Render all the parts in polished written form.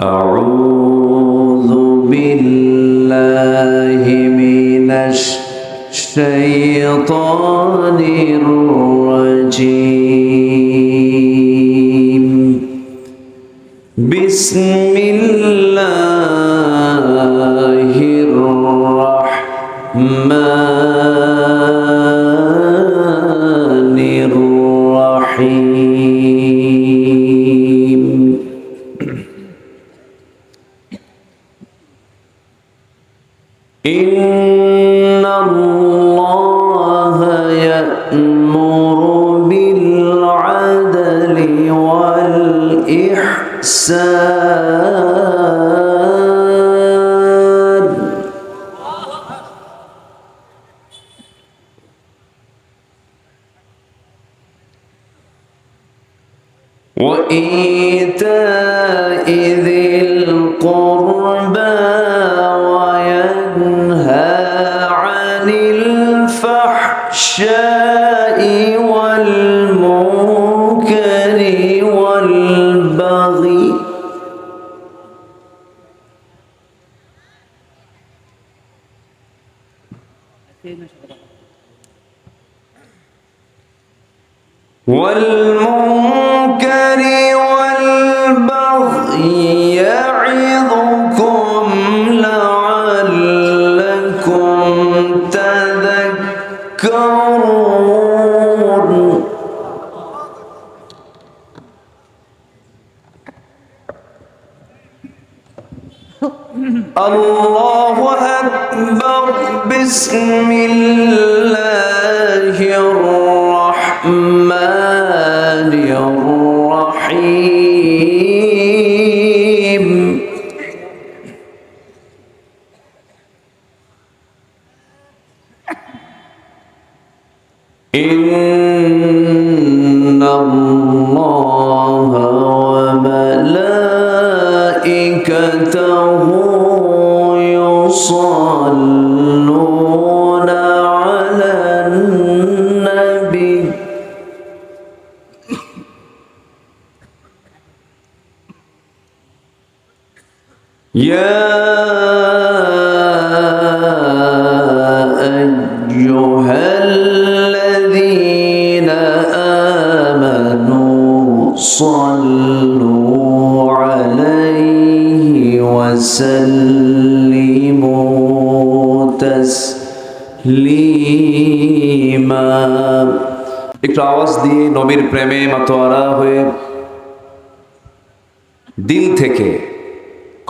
أعوذ بالله من الشيطان الرجيم بسم الله الرحمن الرحيم إن الله يأمر بالعدل والإحسان وإيتاء ذي القربى وينهى عن الفحشاء والمنكر والبغي يعظكم لعلكم تذكرون الله أكبر بسم الله الرحمن الرحيم إن الله وملائكته يصلون على النبي يا أيها الذين آمنوا صلوا عليه وسلموا تسليما একটু আওয়াজ দিয়ে নবীর প্রেমে মাতোয়ারা হয়ে দিল থেকে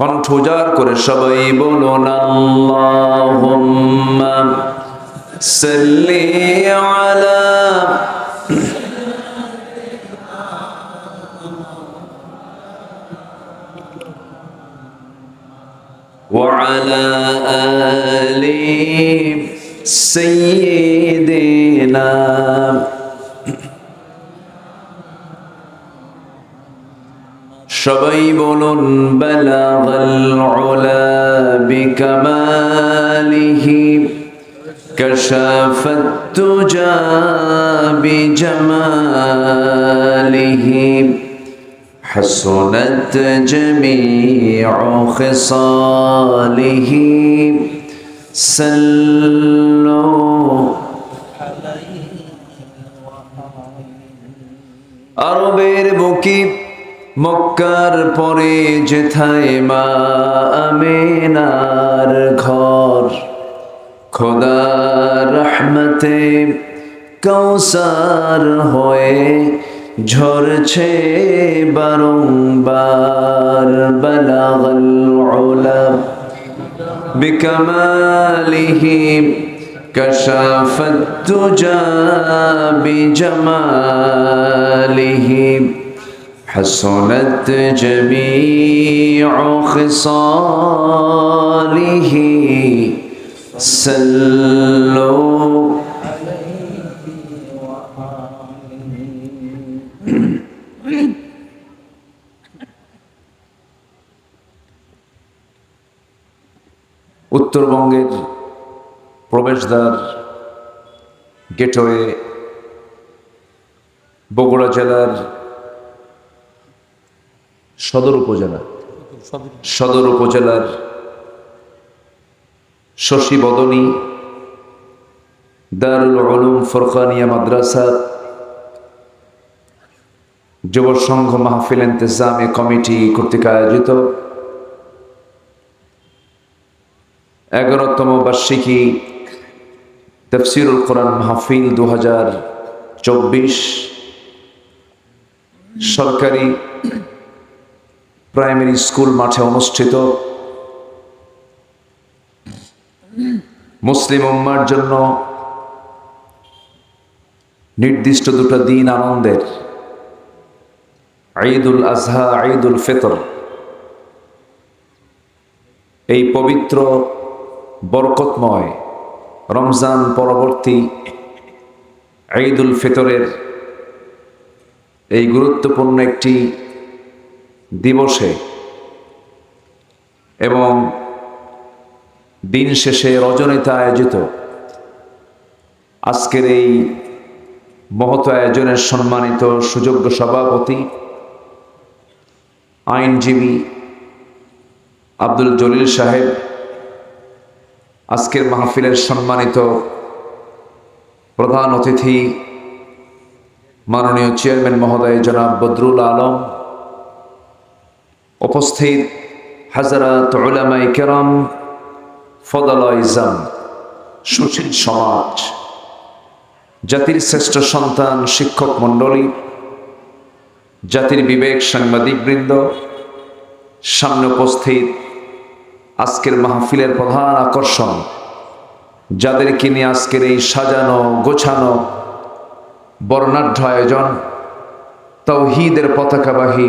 কণ্ঠ উজাড় করে সবাই বলুন আল্লাহুম্মা সাল্লি আলা ওয়া আলা আলি সাইয়্যিদিনা সবাই বলুন বালাগাল উলা বিকামালিহি কাশাফাত তুজা বিজামালিহি হাসনাত জামিউ খিসালিহি সাল্লু আরবের বুকে মক্কার পরে যেথায় মা আমিনার ঘর খোদার রহমতে কৌসার হয়ে ঝরছে বারংবার বালাগাল উলা বিকামালিহি কাশাফাত তুজা বিজামালিহি حسنت جميع خصاله صلوا উত্তরবঙ্গের প্রবেশদ্বার গেটওয়ে বগুড়া জেলার সদর উপজেলা, সদর উপজেলার শশী বদনী দারুল উলুম ফুরকানিয়া মাদ্রাসা যুব সংঘ মাহফিল ইন্তেজামী কমিটি কর্তৃক আয়োজিত 11তম বার্ষিকী তাফসীরুল কোরআন মাহফিল 2024 সরকারি প্রাইমারি স্কুল মাঠে অনুষ্ঠিত। মুসলিম উম্মার জন্য নির্দিষ্ট দুটো দিন আনন্দের, ঈদুল আজহা, ঈদুল ফিতর। এই পবিত্র বরকতময় রমজান পরবর্তী ঈদুল ফিতরের এই গুরুত্বপূর্ণ একটি দিবসে এবং দিন শেষে রজনীতে আয়োজিত আজকের এই মহৎ আয়োজনের সম্মানিত সুযোগ্য সভাপতি আইনজীবী আব্দুল জলিল সাহেব, আজকের মাহফিলের সম্মানিত প্রধান অতিথি মাননীয় চেয়ারম্যান মহোদয় জনাব বদরুল আলম, উপস্থিত হাজরাত উলামায়ে কেরাম, ফদলায়ে ইজম, সুশীল সমাজ, জাতির শ্রেষ্ঠ সন্তান শিক্ষক মণ্ডলী, জাতির বিবেক সাংবাদিকবৃন্দ, সামনে উপস্থিত আজকের মাহফিলের প্রধান আকর্ষণ, যাদেরকে নিয়ে আজকের এই সাজানো গোছানো বর্ণাঢ্য আয়োজন, তাওহীদের পতাকাবাহী,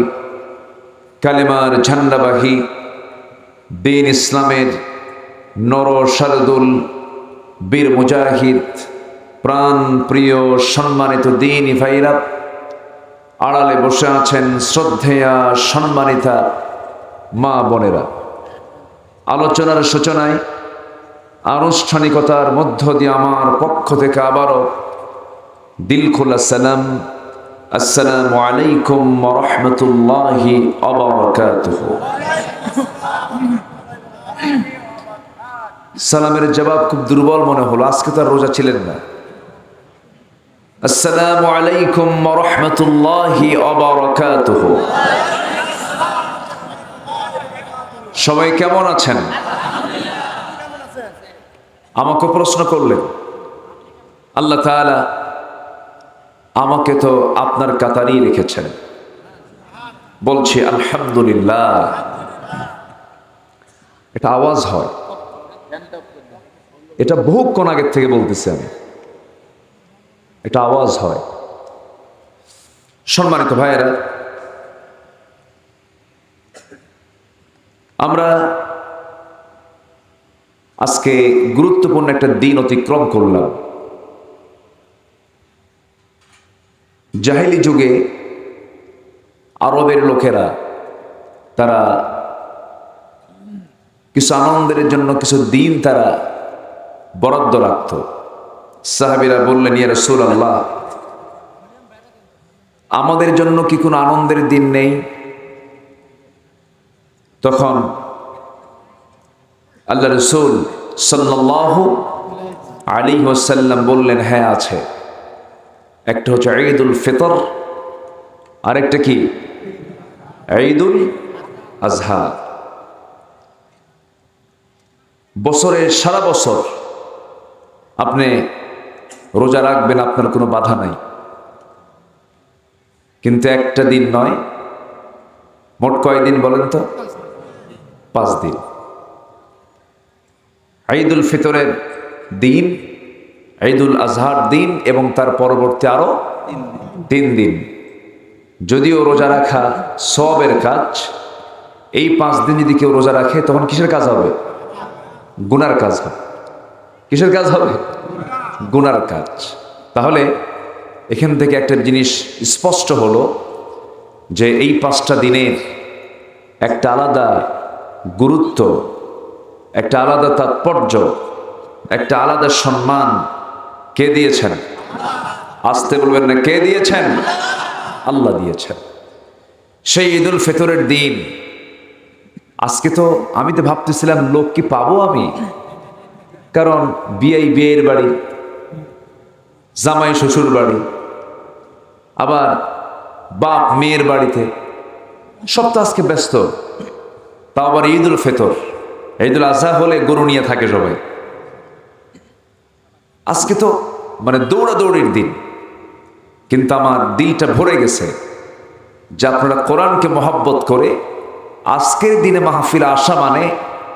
কালেমার ঝান্ডাবাহী, দ্বীন ইসলামের নর শারদুল বীর মুজাহিদ, প্রাণ প্রিয় সম্মানিত দ্বীনি ভাইরা, আড়ালে বসে আছেন শ্রদ্ধেয়া সম্মানিতা মা বোনেরা। আলোচনার সূচনায় আনুষ্ঠানিকতার মধ্য দিয়ে আমার পক্ষ থেকে আবারও দিল খোলা সালাম, আসসালামু আলাইকুম ওয়া রাহমাতুল্লাহি ওয়া বারাকাতুহু। সালামের জবাব খুব দুর্বল মনে হলো, আজকে তো আর রোজা ছিলেন না। আসসালামু আলাইকুম ওয়া রাহমাতুল্লাহি ওয়া বারাকাতুহু। সবাই কেমন আছেন? আমাকে প্রশ্ন করলেন, আল্লাহ তাআলা আমাকে তো আপনার কাতারেই রেখেছেন। বলছি আলহামদুলিল্লাহ। এটা আওয়াজ হয়, এটা বহুক্ষণ আগের থেকে বলতেছি আমি, এটা আওয়াজ হয়। সম্মানিত ভাইয়েরা, আমরা আজকে গুরুত্বপূর্ণ একটা দিন অতিক্রম করলাম। জাহেলি যুগে আরবের লোকেরা তারা কিছু আনন্দের জন্য কিছু দিন তারা বরাদ্দ রাখত। সাহাবীরা বললেন, ইয়া রাসূলুল্লাহ, আমাদের জন্য কি কোনো আনন্দের দিন নেই? তখন আল্লাহ রাসূল সাল্লাল্লাহু আলাইহি ওয়াসাল্লাম বললেন, হ্যাঁ আছে। একটা হচ্ছে ঈদুল ফিতর, আরেকটা কি ঈদুল আজহা। বছরে সারা বছর আপনি রোজা রাখবেন, আপনার কোনো বাধা নাই, কিন্তু একটা দিন নয়। মোট কয়দিন বলেন তো? 5 দিন। ঈদুল ফিতরের দিন, ঈদুল আজহার দিন এবং তার পরবর্তী আরো 3 দিন। যদিও রোজা রাখা সওয়াবের কাজ, এই 5 দিন যদি কেউ রোজা রাখে তখন কিসের কাজ হবে? গুনার কাজ হবে। কিসের কাজ হবে? গুনার কাজ। তাহলে এখান থেকে একটা জিনিস স্পষ্ট হলো যে এই 5টা দিনের একটা আলাদা গুরুত্ব, একটা আলাদা তাৎপর্য, একটা আলাদা সম্মান কে দিয়েছেন? আসতে বলবেন না, কে দিয়েছেন? আল্লাহ দিয়েছেন। সেই ঈদুল ফিতরের দিন। আজকে তো আমি তো ভাবতেছিলাম লোক কি পাবো আমি, কারণ বিয়ের বাড়ি, জামাই শ্বশুর বাড়ি, আবার বাপ মেয়ের বাড়িতে, সব তো আজকে ব্যস্ত। তাও আবার ঈদুল ফিতর, ঈদুল আজহা হলে গরু নিয়ে থাকে সবাই। আজকে তো মানে দৌড়াদৌড়ির দিন। কিন্তু আমার দিলটা ভরে গেছে যে আপনারা কোরআনকে মহব্বত করে আজকের দিনে মাহফিল আসা মানে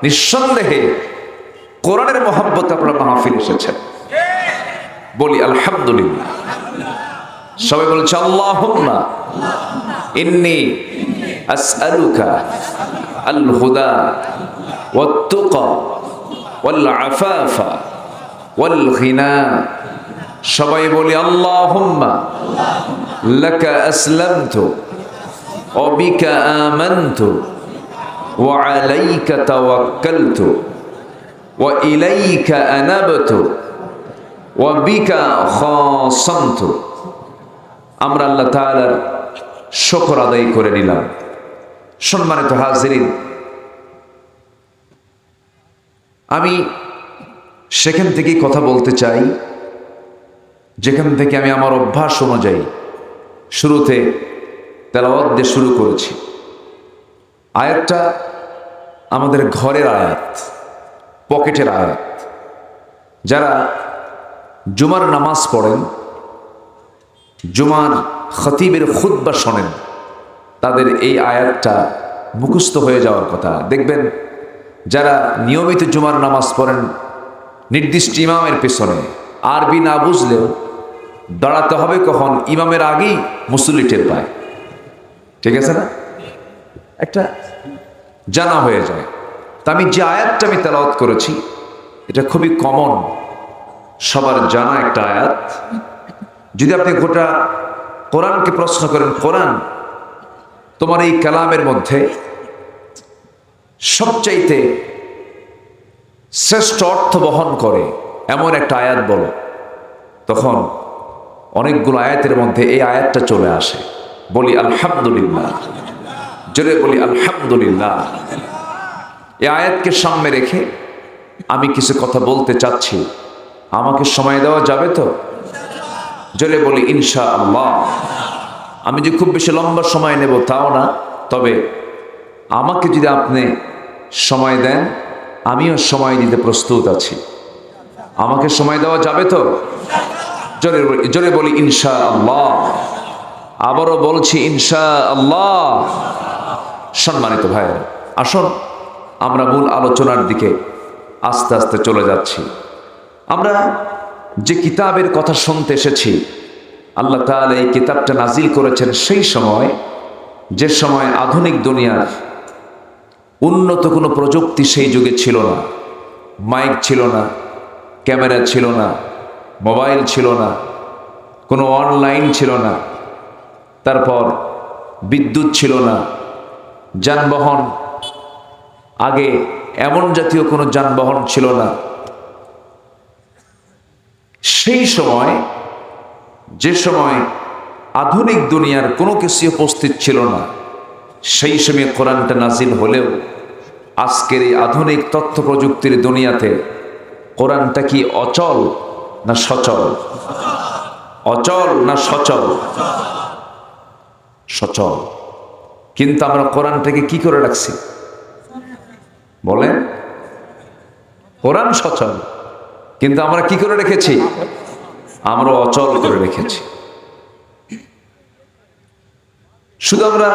নিঃসন্দেহে কোরআনের মহব্বত আপনারা মাহফিল এসেছেন। বলি আলহামদুলিল্লাহ। সবাই বলছে আল্লাহুম্মা ইন্নী আসআলুকা আল হুদা ওয়াত তুকা ওয়াল আফাফা ওয়াল গিনা। সবাই বলি আল্লাহুম্মা লাকা আসলামতু ওয়া বিকা আমানতু ওয়া আলাইকা তাওয়াক্কালতু ওয়া ইলাইকা আনাবতু ওয়া বিকা খাসামতু। আমরা আল্লাহ তাআলার শুকর আদায় করে নিলাম। সম্মানিত হাজিরিন, আমি সেখান থেকেই কথা বলতে চাই যেখান থেকে আমি আমার অভ্যাস অনুযায়ী শুরুতে তেলাওয়াত দিয়ে শুরু করেছি। আয়াতটা আমাদের ঘরের আয়াত, পকেটের আয়াত। যারা জুমার নামাজ পড়েন, জুমার খতিবের খুতবা শোনেন, তাদের এই আয়াতটা মুখস্থ হয়ে যাওয়ার কথা। দেখবেন যারা নিয়মিত জুমার নামাজ পড়েন নির্দিষ্ট ইমামের পেছনে, আরবি না বুঝলেও দাঁড়াতে হবে কখন, ইমামের আগেই মুসল্লি টের পায়। ঠিক আছে না? একটা জানা হয়ে যায়। তা আমি যে আয়াতটা আমি তেলাওয়াত করেছি এটা খুবই কমন, সবার জানা একটা আয়াত। যদি আপনি গোটা কোরআনকে প্রশ্ন করেন, কোরআন তোমার এই কালামের মধ্যে সবচাইতে শ্রেষ্ঠ অর্থ বহন করে এমন একটা আয়াত বলো, তখন অনেকগুলো আয়াতের মধ্যে এই আয়াতটা চলে আসে। বলি আলহামদুলিল্লাহ, জোরে বলি আলহামদুলিল্লাহ। এই আয়াতকে সামনে রেখে আমি কিছু কথা বলতে চাচ্ছি। আমাকে সময় দেওয়া যাবে তো? জোরে বলি ইনশাআল্লাহ। আমি যে খুব বেশি লম্বা সময় নেব তাও না, তবে আমাকে যদি আপনি সময় দেন আমিও সময় দিতে প্রস্তুত আছি। আমাকে সময় দেওয়া যাবে তো? জোরে বলি ইনশাআল্লাহ। আবারও বলছি ইনশাআল্লাহ। সম্মানিত ভাইয়েরা, আসুন আমরা মূল আলোচনার দিকে আস্তে আস্তে চলে যাচ্ছি। আমরা যে কিতাবের কথা শুনতে এসেছি, আল্লাহ তাআলা এই কিতাবটা নাজিল করেছেন সেই সময়, যে সময় আধুনিক দুনিয়ার উন্নত কোনো প্রযুক্তি সেই যুগে ছিল না। মাইক ছিল না, ক্যামেরা ছিল না, মোবাইল ছিল না, কোনো অনলাইন ছিল না, তারপর বিদ্যুৎ ছিল না, যানবাহন আগে এমন জাতীয় কোনো যানবাহন ছিল না। সেই সময়, যে সময় আধুনিক দুনিয়ার কোনো কিছু উপস্থিত ছিল না, সেই সময় কোরআনটা নাজিল হলেও আজকের এই আধুনিক তথ্য প্রযুক্তির দুনিয়াতে কোরআনটা কি অচল না সচল? অচল না সচল? সচল। কিন্তু আমরা কোরআনটাকে কি করে রাখছি বলেন? কোরআন সচল, কিন্তু আমরা কি করে রেখেছি? আমরা অচল করে রেখেছি। শুধু আমরা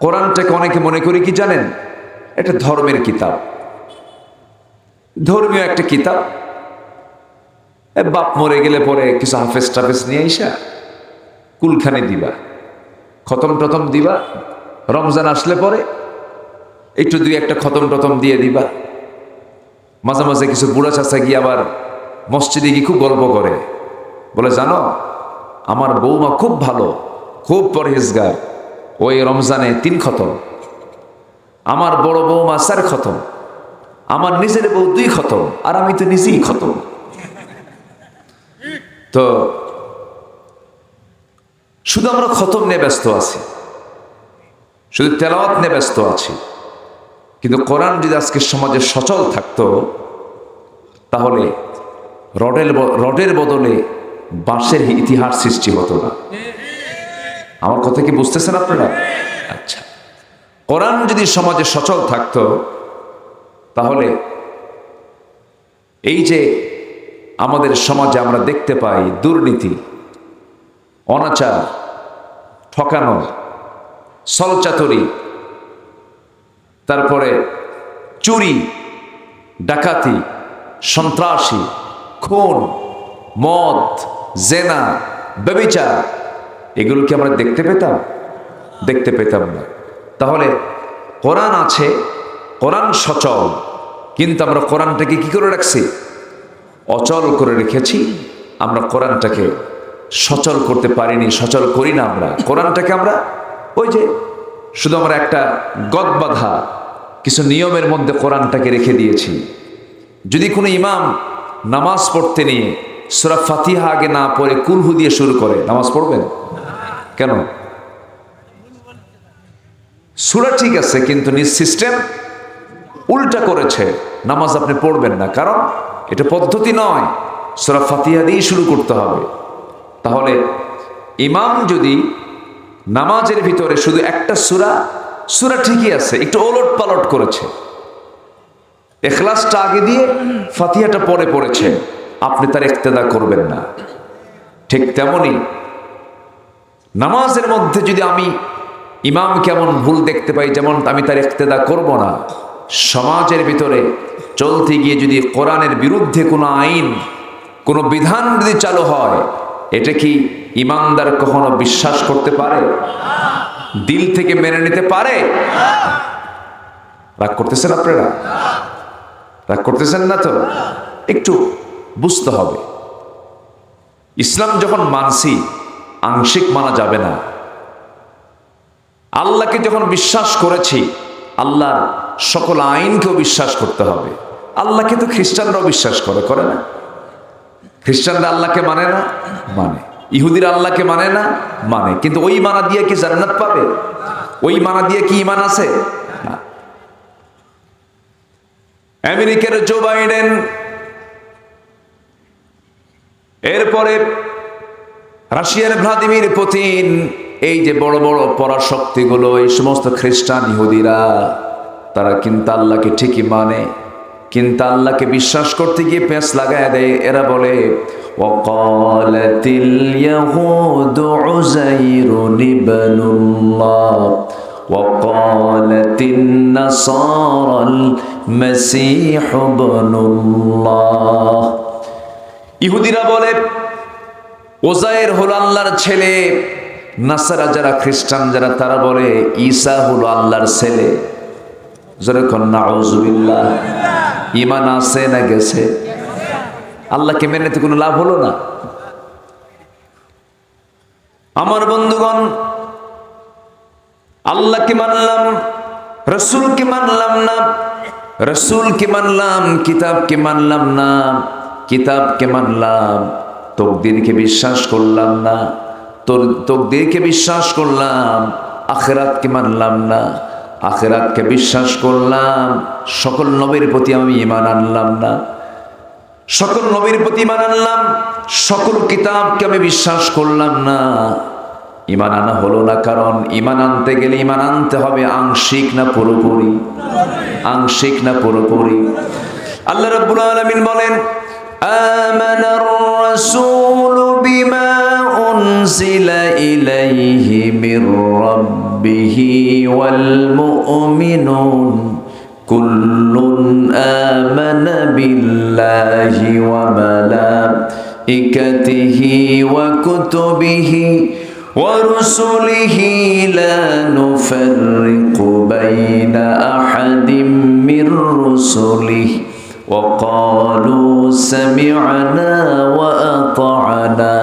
কোরআনটাকে অনেকে মনে করি কি জানেন, এটা ধর্মের কিতাব, ধর্মীয় একটা কিতাব। বাপ মরে গেলে পরে কিছু হাফেজ টাফেজ নিয়ে আইসা কুলখানে দিবা, খতম টতম দিবা, রমজান আসলে পরে একটু দুই একটা খতম টতম দিয়ে দিবা। মাঝে মাঝে কিছু বুড়া চাচা গিয়ে আবার মসজিদে গিয়ে খুব গল্প করে, বলে জানো আমার বৌমা খুব ভালো, খুব পরহেজগার, ওই রমজানে 3 খতম, আমার বড় বৌমা 4 খতম, আমার নিজের বউ 2 খতম, আর আমি তো নিজেই খতম। তো শুধু আমরা খতম নিয়ে ব্যস্ত আছি। শুধু তেলাওয়াত নিয়ে ব্যস্ত আছি। কিন্তু কোরআন যদি আজকে সমাজে সচল থাকতো, তাহলে রডের বদলে বাঁশের ইতিহাস সৃষ্টি হতো না। আমার কথা কি বুঝতেছেন আপনারা? আচ্ছা, কোরআন যদি সমাজে সচল থাকতো, তাহলে এই যে আমাদের সমাজে আমরা দেখতে পাই দুর্নীতি, অনাচার, ঠকানো, ছলচাতুরি, তারপরে চুরি, ডাকাতি, সন্ত্রাসী, খুন, মদ, জেনা, ব্যভিচার, এগুলো কি আমরা দেখতে পেতাম? দেখতে পেতাম না। তাহলে কোরআন আছে, কোরআন সচল, কিন্তু আমরা কোরআনটাকে কি করে রাখছি? অচল করে রেখেছি। আমরা কোরআনটাকে সচল করতে পারিনি, সচল করি না। আমরা কোরআনটাকে আমরা ওই যে শুধু আমরা একটা গদ বাঁধা কিছু নিয়মের মধ্যে কোরআনটাকে রেখে দিয়েছি। যদি কোনো ইমাম নামাজ পড়তে নিয়ে সূরা ফাতিহা আগে না পড়ে কুলহু দিয়ে শুরু করে, নামাজ পড়বেন কেন? সূরা ঠিক আছে, কিন্তু নিজ সিস্টেম উল্টা করেছে, নামাজ আপনি পড়বেন না, কারণ এটা পদ্ধতি নয়। সূরা ফাতিহা দিয়ে শুরু করতে হবে। তাহলে ইমাম যদি নামাজের ভিতরে শুধু একটা সূরা ঠিকই আছে, একটু ওলট পালট করেছে, ইখলাসটা আগে দিয়ে ফাতিহাটা পরে পড়েছে, আপনি তার ইক্তেদা করবেন না। ঠিক তেমনি নামাজের মধ্যে যদি আমি ইমাম কেমন ভুল দেখতে পাই, যেমন আমি তার ইক্তেদা করব না। সমাজের ভিতরে চলতে গিয়ে যদি কোরআনের বিরুদ্ধে কোনো আইন, কোনো বিধান যদি চালু হয়, এটা কি ইমানদার কখনো বিশ্বাস করতে পারে? দিল থেকে মেনে নিতে পারে? রাগ করতেছেন আপনারা? রাগ করতেছেন না তো? একটু বুঝতে হবে, ইসলাম যখন মানছি, আংশিক মানা যাবে না। আল্লাহকে যখন বিশ্বাস করেছি, আল্লাহর সকল আইনকেও বিশ্বাস করতে হবে। আল্লাহকে তো খ্রিস্টানরাও বিশ্বাস করে না? খ্রিস্টানরা আল্লাহকে মানে না? মানে। ইহুদিরা আল্লাহকে মানে না? মানে। কিন্তু ওই মানা দিয়ে কি জান্নাত পাবে? ওই মানা দিয়ে কি ঈমান আছে? না। আমেরিকার জো বাইডেন, এরপরে রাশিয়ার ভ্লাদিমির পুতিন, এই যে বড় বড় পরাশক্তিগুলো, এই সমস্ত খ্রিস্টান ইহুদিরা, তারা কিন্তু আল্লাহকে ঠিকই মানে, কিন্তু আল্লাহকে বিশ্বাস করতে গিয়ে পেঁচ লাগায় দেয়। এরা বলে ওয়াকালাতিল ইয়াহুদু উযাইরুন ইবনুল্লাহ ওয়াকালাতিন নাসারাল মাসীহু ইবনুল্লাহ। ইহুদিরা বলে ওজায়ের হলো আল্লাহর ছেলে, নাসারা যারা খ্রিস্টান যারা, তারা বলে ঈসা হলো আল্লাহর ছেলে। যেরকম নাউযুবিল্লাহ। ঈমান আছে না গেছে? আল্লাহকে মেনে তো কোনো লাভ হলো না। আমার বন্ধুগণ, আল্লাহকে মানলাম, রসুলকে মানলাম না, রসুলকে মানলাম, কিতাবকে মানলাম না, কিতাবকে মানলাম, তকদিরকে বিশ্বাস করলাম না, তকদিরকে বিশ্বাস করলাম, আখিরাতকে মানলাম না, আখিরাতকে বিশ্বাস করলাম, সকল নবীর প্রতি আমি ঈমান আনলাম না, সকল নবীর প্রতি ঈমান আনলাম, সকল কিতাবকে আমি বিশ্বাস করলাম না। ঈমান আনা হলো না, কারণ ঈমান আনতে গেলে ঈমান আনতে হবে আংশিক না পুরোপুরি? আংশিক না পুরোপুরি? আল্লাহ রাব্বুল আলামিন বলেন আমানার রাসূলু বিমা উনজিলা ইলাইহি মির রাব্বিহি ওয়াল মুমিনুন কুল্লুন আমানা বিল্লাহি ওয়া মালাইকাতিহি ওয়া কুতুবিহি ওয়া রুসুলিহি লা নুফাররিকু বাইনা আহাদিম মির রুসুলিহি وقالوا سمعنا وأطعنا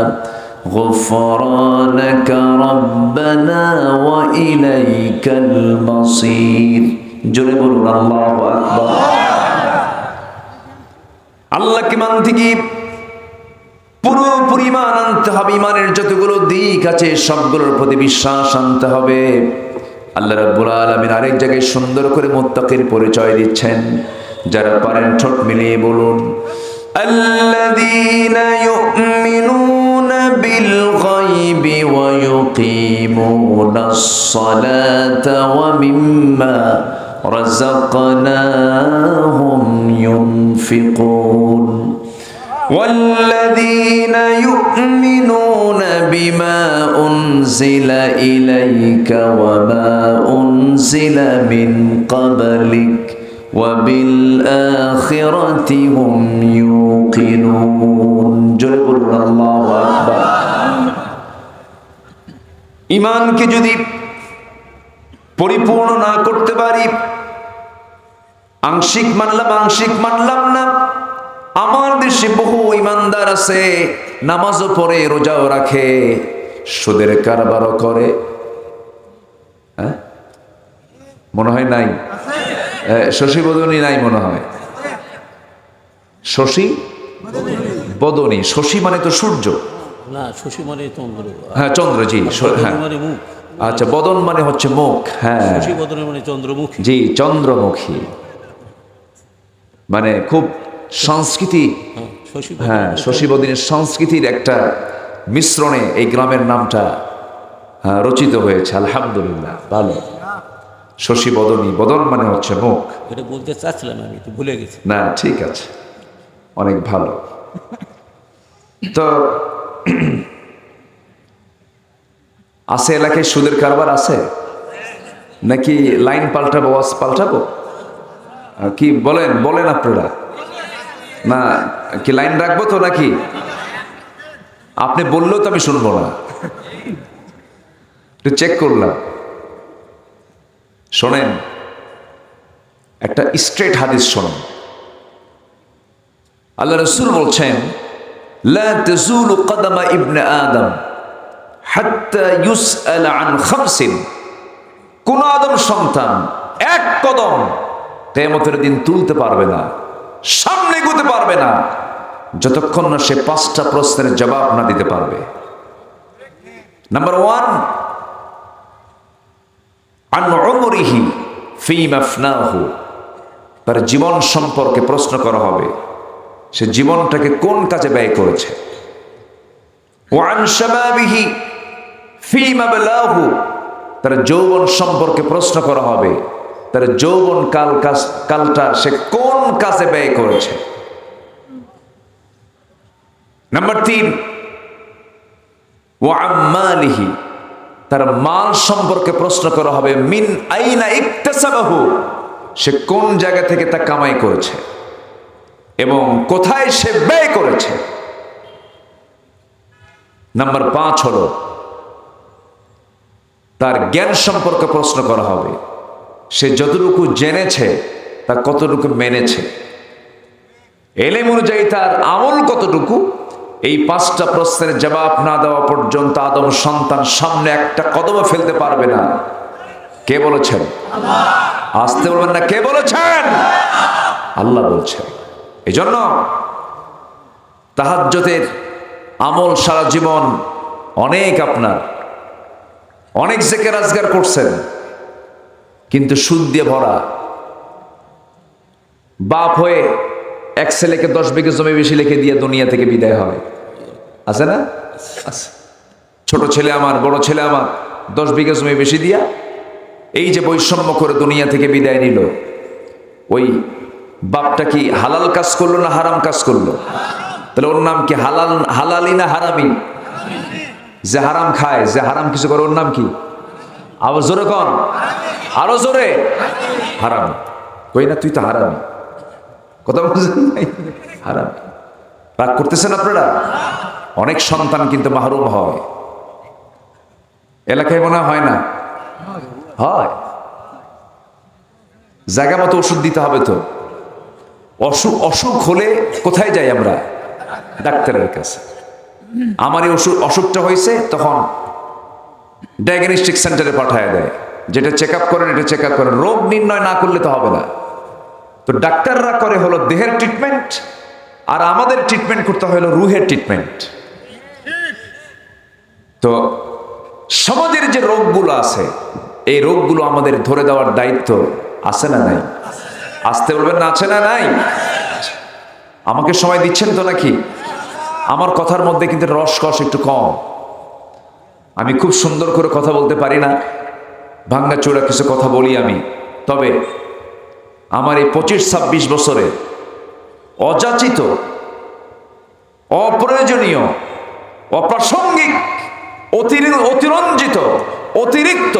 غفرانك ربنا وإليك المصير। জোরে বলুন আল্লাহু আকবার। আল্লাহকে মানতে কি পুরোপুরি ঈমান আনতে হবে। ঈমানের যতগুলো দিক আছে সবগুলোর প্রতি বিশ্বাস আনতে হবে। আল্লাহ রাব্বুল আলামিন আরেক জায়গায় সুন্দর করে মুত্তাকির পরিচয় দিচ্ছেন। যারা পারেন ঠোঁট মিলিয়ে বলুন, আল্লাযীনা ইউমিনুনা বিল গায়বি ওয়া ইউকিমুনাস সালাতা ওয়া মিম্মা রাযাকনাহুম ইউনফিকুন والذين يؤمنون بما أنزل إليك وما أنزل من قبلك وبالآخرة هم يوقنون جل الله أكبر ঈমানকে যদি পরিপূর্ণ না করতে পারি, আংশিক মানলাম না। আমার দেশে বহু ইমানদার আছে, নামাজও পড়ে, রোজাও রাখে, সুদের কারবারও করে। হ্যাঁ, মনে হয় নাই? শশী বদনী নাই মনে হয়। শশী বদনী, শশী মানে তো সূর্য না, শশী মানে চন্দ্র। হ্যাঁ, চন্দ্র, জি। হ্যাঁ, মানে মুখ। আচ্ছা, বদন মানে হচ্ছে মুখ। হ্যাঁ, শশী বদন মানে চন্দ্রমুখী। জি, চন্দ্রমুখী মানে খুব সংস্কৃতি। হ্যাঁ, শশী বদিনের সংস্কৃতির একটা মিশ্রণে এই গ্রামের নামটা রচিত হয়েছে। আলহামদুলিল্লাহ, ভালো। শশী বদনী, বদন মানে হচ্ছে মুখ। এটা বলতে চাচ্ছিলাম, আমি তো ভুলে গেছি। না, ঠিক আছে, অনেক ভালো। তো আছে এলাকায় সুদের কারবার আছে নাকি লাইন পাল্টাবো, ওয়াজ পাল্টাবো? কি বলেন আপনারা? না কি লাইন রাখবো তো নাকি? আপনি বললেও তো আমি শুনবো না, একটু চেক করলাম। শোনেন, একটা স্ট্রেট হাদিস শোনেন। আল্লাহ রাসূল বলছেন, লা তাজুলু কদমা ইবনে আদম হাত্তা ইউসআল আন খামসিন। কোন আদম সন্তান এক কদম কিয়ামতের দিন তুলতে পারবে না, সামনে এগোতে পারবে না, যতক্ষণ না সে 5টা প্রশ্নের জবাব না দিতে পারবে। নাম্বার 1, আন উমরিহি ফীমা আফনাহু। তার জীবন সম্পর্কে প্রশ্ন করা হবে, সে জীবনটাকে কোন কাজে ব্যয় করেছে। ওয়া আন শাবাবিহি ফীমা বালাহু। তার যৌবন সম্পর্কে প্রশ্ন করা হবে, তার যৌবন কালটা সে কোন কাজে ব্যয় করেছে। নাম্বার 3, ওয়া আম্মালিহি। তার মাল সম্পর্কে প্রশ্ন করা হবে, মিন আইনা ইকতাসাবাহু। সে কোন জায়গা থেকে তা কামাই করেছে এবং কোথায় সে ব্যয় করেছে। নাম্বার 5 হলো তার জ্ঞান সম্পর্কে প্রশ্ন করা হবে, সে যতটুকু জেনেছে তা কতটুকু মেনেছে, এলেম অনুযায়ী তার আমল কতটুকু। এই 5টা প্রশ্নের জবাব না দেওয়া পর্যন্ত আদম সন্তান সামনে একটা কদমও ফেলতে পারবে না। কে বলেছেন? আসতে বলবেন না, কে বলেছেন? আল্লাহ বলছেন। এই জন্য তাহাজ্জুদের আমল সারা জীবন আপনার অনেক জিকির আজগার করছেন, কিন্তু সুদ দিয়ে ভরা। বাপ হয়ে এক ছেলেকে 10 বিঘা জমি বেশি লিখে দিয়ে দুনিয়া থেকে বিদায় হয়, আছে না? ছোট ছেলে আমার, বড় ছেলে আমার 10 বিঘা জমি বেশি দিয়া এই যে বৈষম্য করে দুনিয়া থেকে বিদায় নিল, ওই বাপটা কি হালাল কাজ করলো না হারাম কাজ করলো? তাহলে ওর নাম কি হালালি না হারামি? যে হারাম খায়, যে হারাম কিছু করে, ওর নাম কি? আরো জোরে কন, আরো জোরে। হারামি। কই না, তুই তো হারামি। কথা বলছেন? হারামি। রাগ করতেছেন আপনারা? অনেক সন্তান কিন্তু মাহরুম হয়। এলাকায় মনে হয় না? হয়। জায়গা মতো ওষুধ দিতে হবে তো। অসুখ হলে কোথায় যাই আমরা? ডাক্তারের কাছে। আমার এই অসুখটা হয়েছে, তখন ডায়াগনস্টিক সেন্টারে পাঠায় দেয়, যেটা চেক আপ করেন, এটা চেক আপ করেন। রোগ নির্ণয় না করলে তো হবে না। তো ডাক্তাররা করে হলো দেহের ট্রিটমেন্ট, আর আমাদের ট্রিটমেন্ট করতে হলো রুহের ট্রিটমেন্ট। তো সমাজের যে রোগগুলো আছে, এই রোগগুলো আমাদের ধরে দেওয়ার দায়িত্ব আছে না নাই? আসতে বলবেন না, আছে না নাই? আমাকে সময় দিচ্ছেন তো নাকি? আমার কথার মধ্যে কিন্তু রসকস একটু কম। আমি খুব সুন্দর করে কথা বলতে পারি না, ভাঙ্গাচোরা কিছু কথা বলি আমি। তবে আমার এই 25-26 বছরে অযাচিত, অপ্রয়োজনীয়, অপ্রাসঙ্গিক, অতিরঞ্জিত, অতিরিক্ত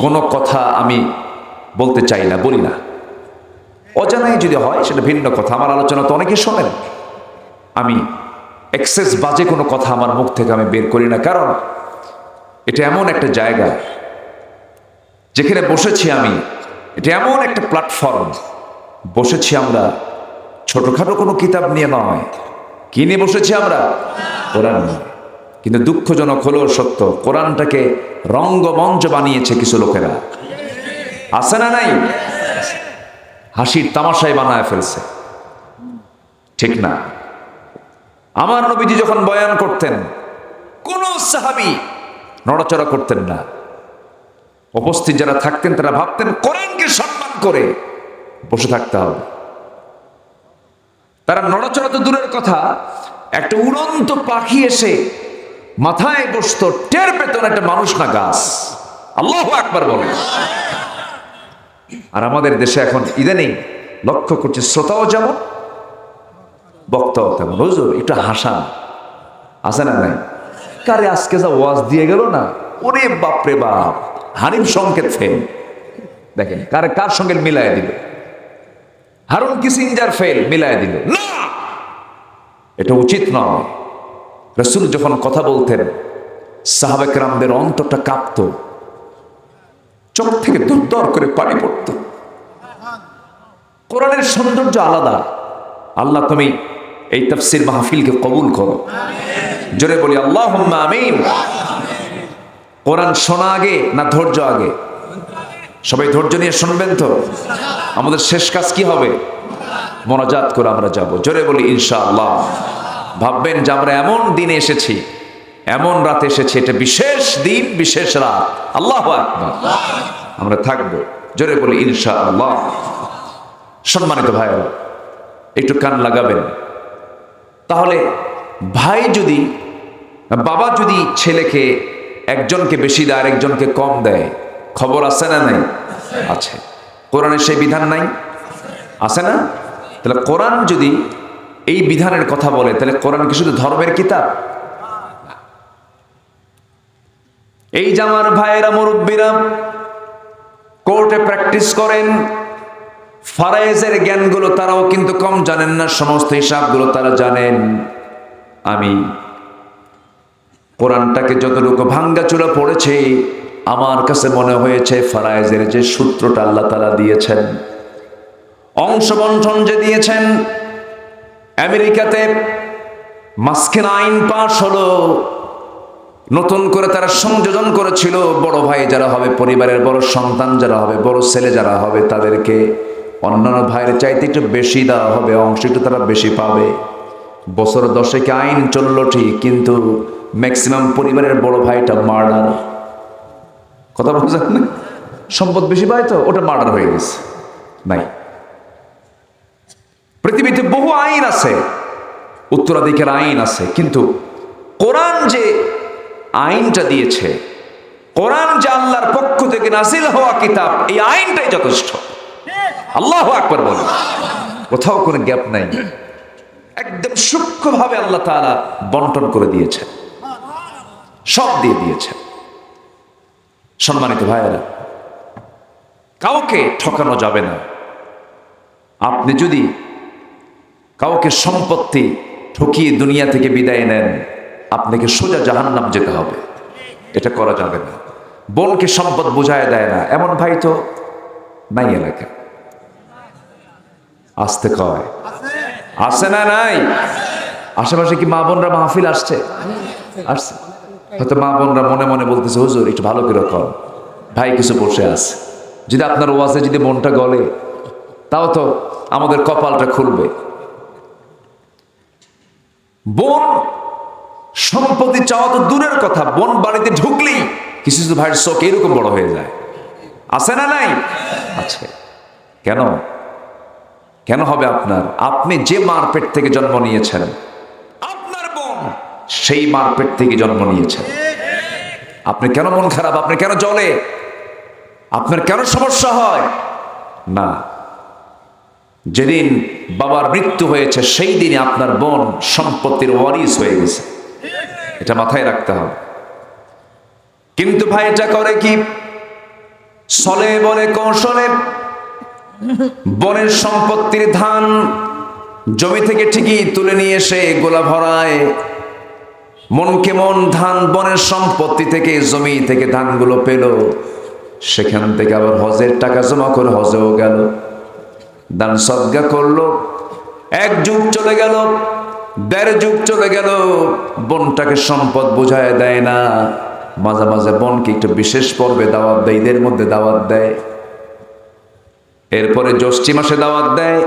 কোনো কথা আমি বলতে চাই না, বলি না। অজানাই যদি হয় সেটা ভিন্ন কথা। আমার আলোচনা তো অনেকেই শোনেন। আমি এক্সেস বাজে কোনো কথা আমার মুখ থেকে আমি বের করি না, কারণ এটা এমন একটা জায়গা যেখানে বসেছি আমি, এটা এমন একটা প্ল্যাটফর্ম, বসেছি আমরা ছোটখাটো কোনো কিতাব নিয়ে নয়। কি নিয়ে বসেছি আমরা? কোরআন নিয়ে। কিন্তু দুঃখজনক হলেও সত্য, কোরআনটাকে রঙ্গমঞ্চ বানিয়েছে কিছু লোকেরা, আছে না নাই? হাসির তামাশায় বানায় ফেলছে, ঠিক না? আমার নবীজি যখন বয়ান করতেন, কোন সাহাবী নড়াচড়া করতেন না। উপস্থিত যারা থাকতেন তারা ভাবতেন কোরআনকে সম্মান করে বসে থাকতে হবে। তারা নড়াচড়া তো দূরের কথা, একটা উড়ন্ত পাখি এসে মাথায় বসতো, টের পেত না একটা মানুষ না গাছ। আল্লাহু আকবার বলে। আর আমাদের দেশে এখন ইদানিং লক্ষ্য করছে, শ্রোতাও যেমন বক্তাও তেমন। হুজুর একটু হাসান, আছে না নাই? কারে আজকে যা ওয়াজ দিয়ে গেল না, ওরে বাপরে বাপ, হারিম সংকেত ফেল। দেখেন কার সঙ্গে মিলায় দিল, হারুন কিসিঞ্জার ফেল মিলায় দিল না, এটা উচিত নয়। রাসূল যখন কথা বলতেন, সাহাবা কেরামদের অন্তরটা কাঁপতো, চোখ থেকে দর করে পানি পড়তো। কোরআনের সৌন্দর্য আলাদা। আল্লাহ তুমি এই তাফসীর মাহফিলকে কবুল করো, জোরে বলি আল্লাহুম্মা আমিন। কোরআন শোনা আগে না ধৈর্য আগে? সবাই ধৈর্য নিয়ে শুনবেন তো? আমাদের শেষ কাজ কি হবে? মোনাজাত করে আমরা যাব, জোরে বলি ইনশাআল্লাহ। ভাববেন যে আমরা এমন দিনে এসেছি, এমন রাতে এসেছি, এটা বিশেষ দিন, বিশেষ রাত। আল্লাহু আকবার। আমরা থাকবো, জোরে বলি ইনশাআল্লাহ। সম্মানিত ভাইরা, একটু কান লাগাবেন। তাহলে ভাই যদি, বাবা যদি ছেলেকে একজনকে বেশি দেয় আর একজনকে কম দেয়, খবর আছে না নাই? আছে। কোরআনে সেই বিধান নাই? আছে না? তাহলে কোরআন যদি এই বিধানের কথা বলে, তাহলে কোরআন কি শুধু ধর্মের কিতাব? এই যে আমার ভাইয়েরা, মুরব্বীরা কোর্টে প্র্যাকটিস করেন, ফারায়েজের জ্ঞানগুলো তারাও কিন্তু কম জানেন না, সমস্ত হিসাবগুলো তারা জানেন। আমি কোরআনটাকে যতটুকু ভাঙ্গাচুরা পড়েছি, আমার কাছে মনে হয়েছে ফারায়েজের যে সূত্রটা আল্লাহ তাআলা দিয়েছেন, অংশ বন্টন যে দিয়েছেন, আমেরিকাতে মাস্কিন আইন পাশ হলো, নতুন করে তারা সংযোজন করেছিল, বড় ভাই যারা হবে, পরিবারের বড় সন্তান যারা হবে, বড় ছেলে যারা হবে, তাদেরকে অন্যান্য ভাইয়ের চাইতে একটু বেশি দেওয়া হবে, অংশ একটু তারা বেশি পাবে। বছর 10 আইন চললো ঠিক, কিন্তু ম্যাক্সিমাম পরিবারের বড় ভাইটা মার্ডার। কথা বুঝলেন না? সম্পদ বেশি পায় তো ওটা মার্ডার হয়ে গেছে। নাই, পৃথিবীতে বহু আইন আছে, উত্তরাধিকার আইন আছে, কিন্তু কোরআন যে আইনটা দিয়েছে, কোরআন যে আল্লাহর পক্ষ থেকে নাজিল হওয়া কিতাব, এই আইনটাই যথেষ্ট। আল্লাহু আকবার বলেন। কোথাও কোনো গ্যাপ নাই, একদম সূক্ষ্মভাবে আল্লাহ তাআলা বন্টন করে দিয়েছেন, সব দিয়ে দিয়েছেন। সম্মানিত ভাইয়েরা, কাউকে ঠকানো যাবে না। আপনি যদি কাউকে সম্পত্তি ঠকিয়ে দুনিয়া থেকে বিদায় নেন, আপনাকে সোজা জাহান্নাম যেতে হবে, এটা করা যাবে না। বোনকে সম্পদ বুঝায় দেয় না, এমন ভাই তো নাই এলাকা। আসতে কয়, আসে না নাই? আশেপাশে কি মা বোনরা মাহফিল আসছে? আসছে। হয়তো মা বোনরা মনে মনে বলতেছে, হুজুর একটু ভালো করে কর, ভাই কিছু বসে আছে। যদি আপনার ওয়াজে যদি মনটা গলে, তাও তো আমাদের কপালটা খুলবে। বোন সম্পত্তি চাওয়া তো দূরের কথা, বোন বাড়িতে ঢুকলেই কিছু কিছু ভাইয়ের চোখ এরকম বড় হয়ে যায়। আছে না নাই? আছে। কেন? কেন হবে আপনার? আপনি যে মার পেট থেকে জন্ম নিয়েছেন, আপনার বোন সেই মার পেট থেকে জন্ম নিয়েছেন। আপনি কেন মন খারাপ? আপনি কেন জ্বলে? আপনার কেন সমস্যা হয়? না, যেদিন বাবার মৃত্যু হয়েছে সেই দিনে আপনার বোন সম্পত্তির ওয়ারিস হয়ে গেছে। এটা মাথায় রাখতে হবে। কিন্তু ভাই এটা করে কি? ছলে বলে কৌশলে বনের সম্পত্তির ধান জমি থেকে ঠিকই তুলে নিয়ে এসে গোলা ভরায়। মনকে মন ধান বনের সম্পত্তি থেকে জমি থেকে ধানগুলো পেল, সেখান থেকে আবার হজের টাকা জমা করে হজেও গেল, দান সদকা করলো। 1 যুগ চলে গেল, 1.5 যুগ চলে গেল, বোনটাকে সম্পদ বুঝায় দেয় না। মাঝে মাঝে বোনকে একটু বিশেষ পর্বে দাওয়াত দেয়, ঈদের মধ্যে দাওয়াত দেয়, এরপরে জ্যৈষ্ঠী মাসে দাওয়াত দেয়,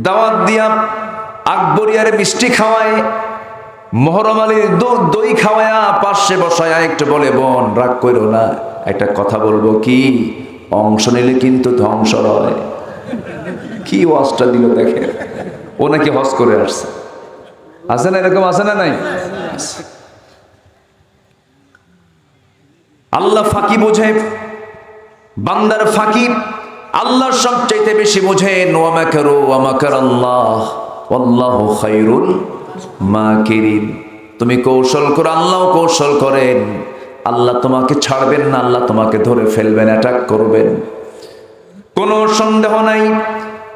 দাওয়াত দিয়া আকবরিয়ারে মিষ্টি খাওয়ায়, মোহরম আলীর দই খাওয়ায়া পাশে বসায়া একটু বলে, বোন রাগ করো না, একটা কথা বলবো কি, অংশ নিলে কিন্তু ধ্বংস হয়। কি ওয়াজটা দিল দেখে। ও নাকি হজ করে আসছে। আছে না এরকম? আছে না নাই? আল্লাহ ফাঁকি বোঝে, বান্দার ফাঁকি আল্লাহর সবচাইতে বেশি বোঝেন। ওয়া মাকারু ওয়া মাকারাল্লাহ ওয়াল্লাহু খায়রুল মাকিরিন। তুমি কৌশল করো, আল্লাহও কৌশল করেন। আল্লাহ তোমাকে ছাড়বেন না, আল্লাহ তোমাকে ধরে ফেলবেন, অ্যাটাক করবেন, কোনো সন্দেহ নাই।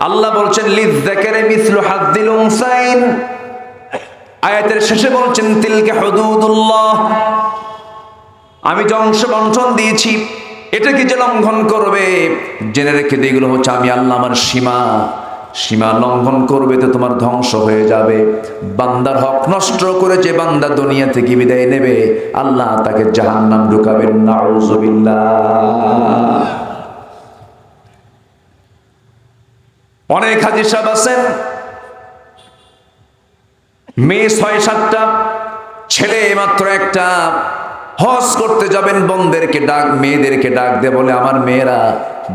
আল্লাহ বলছেন লিযযাকারি মিসলু হাযযিল উনসাইন। আয়াতের শেষে বলছেন তিলকা হুদুদুল্লাহ। আমি যে অংশ বন্টন দিয়েছি এটাকে যে লঙ্ঘন করবে, জেনে রেখে দিয়ে এগুলো হচ্ছে আমি আল্লাহ আমার সীমা। সীমা লঙ্ঘন করবে তো তোমার ধ্বংস হয়ে যাবে। বান্দার হক নষ্ট করে যে বান্দা দুনিয়া থেকে বিদায় নেবে, আল্লাহ তাকে জাহান্নাম ঢুকাবেন। নাউযুবিল্লাহ। অনেক হাজী সাহেব আছেন, মেয়ে 6-7টা, ছেলে মাত্র একটা। হজ করতে যাবেন, বোনদেরকে ডাক, মেয়েদেরকে ডাক দে, বলে আমার মেয়েরা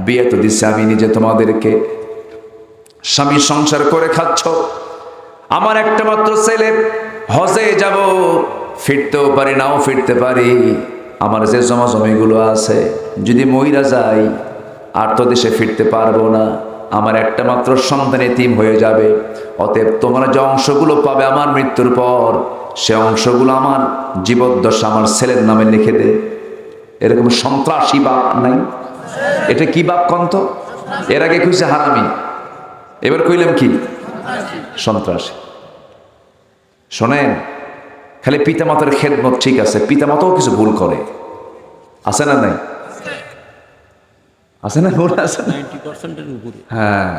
বিয়ে তো দিচ্ছে আমি নিজে তোমাদেরকে, স্বামী সংসার করে খাচ্ছ, আমার একটা মাত্র ছেলে, হজে যাব, ফিরতেও পারি নাও ফিরতে পারি, আমার যে জমা জমিগুলো আছে যদি মইরা যাই আর তো দেশে ফিরতে পারবো না, আমার একটা মাত্র সন্তান এতিম হয়ে যাবে। অতএব তোমরা যে অংশগুলো পাবে আমার মৃত্যুর পর, সে অংশগুলো আমার জীবদ্দশা আমার ছেলের নামে লিখে দে। এরকম সন্ত্রাসী বাপ নাই? এটা কি বাপ কন্ত? এর আগে কইছে হারামি, এবার কইলাম কি? সন্ত্রাসী। শোনেন, খালি পিতামাতার খেদমত ঠিক আছে, পিতামাতাও কিছু ভুল করে, আছে না নাই? আছে না? ভুল আছে না? 90%-এর উপরে। হ্যাঁ,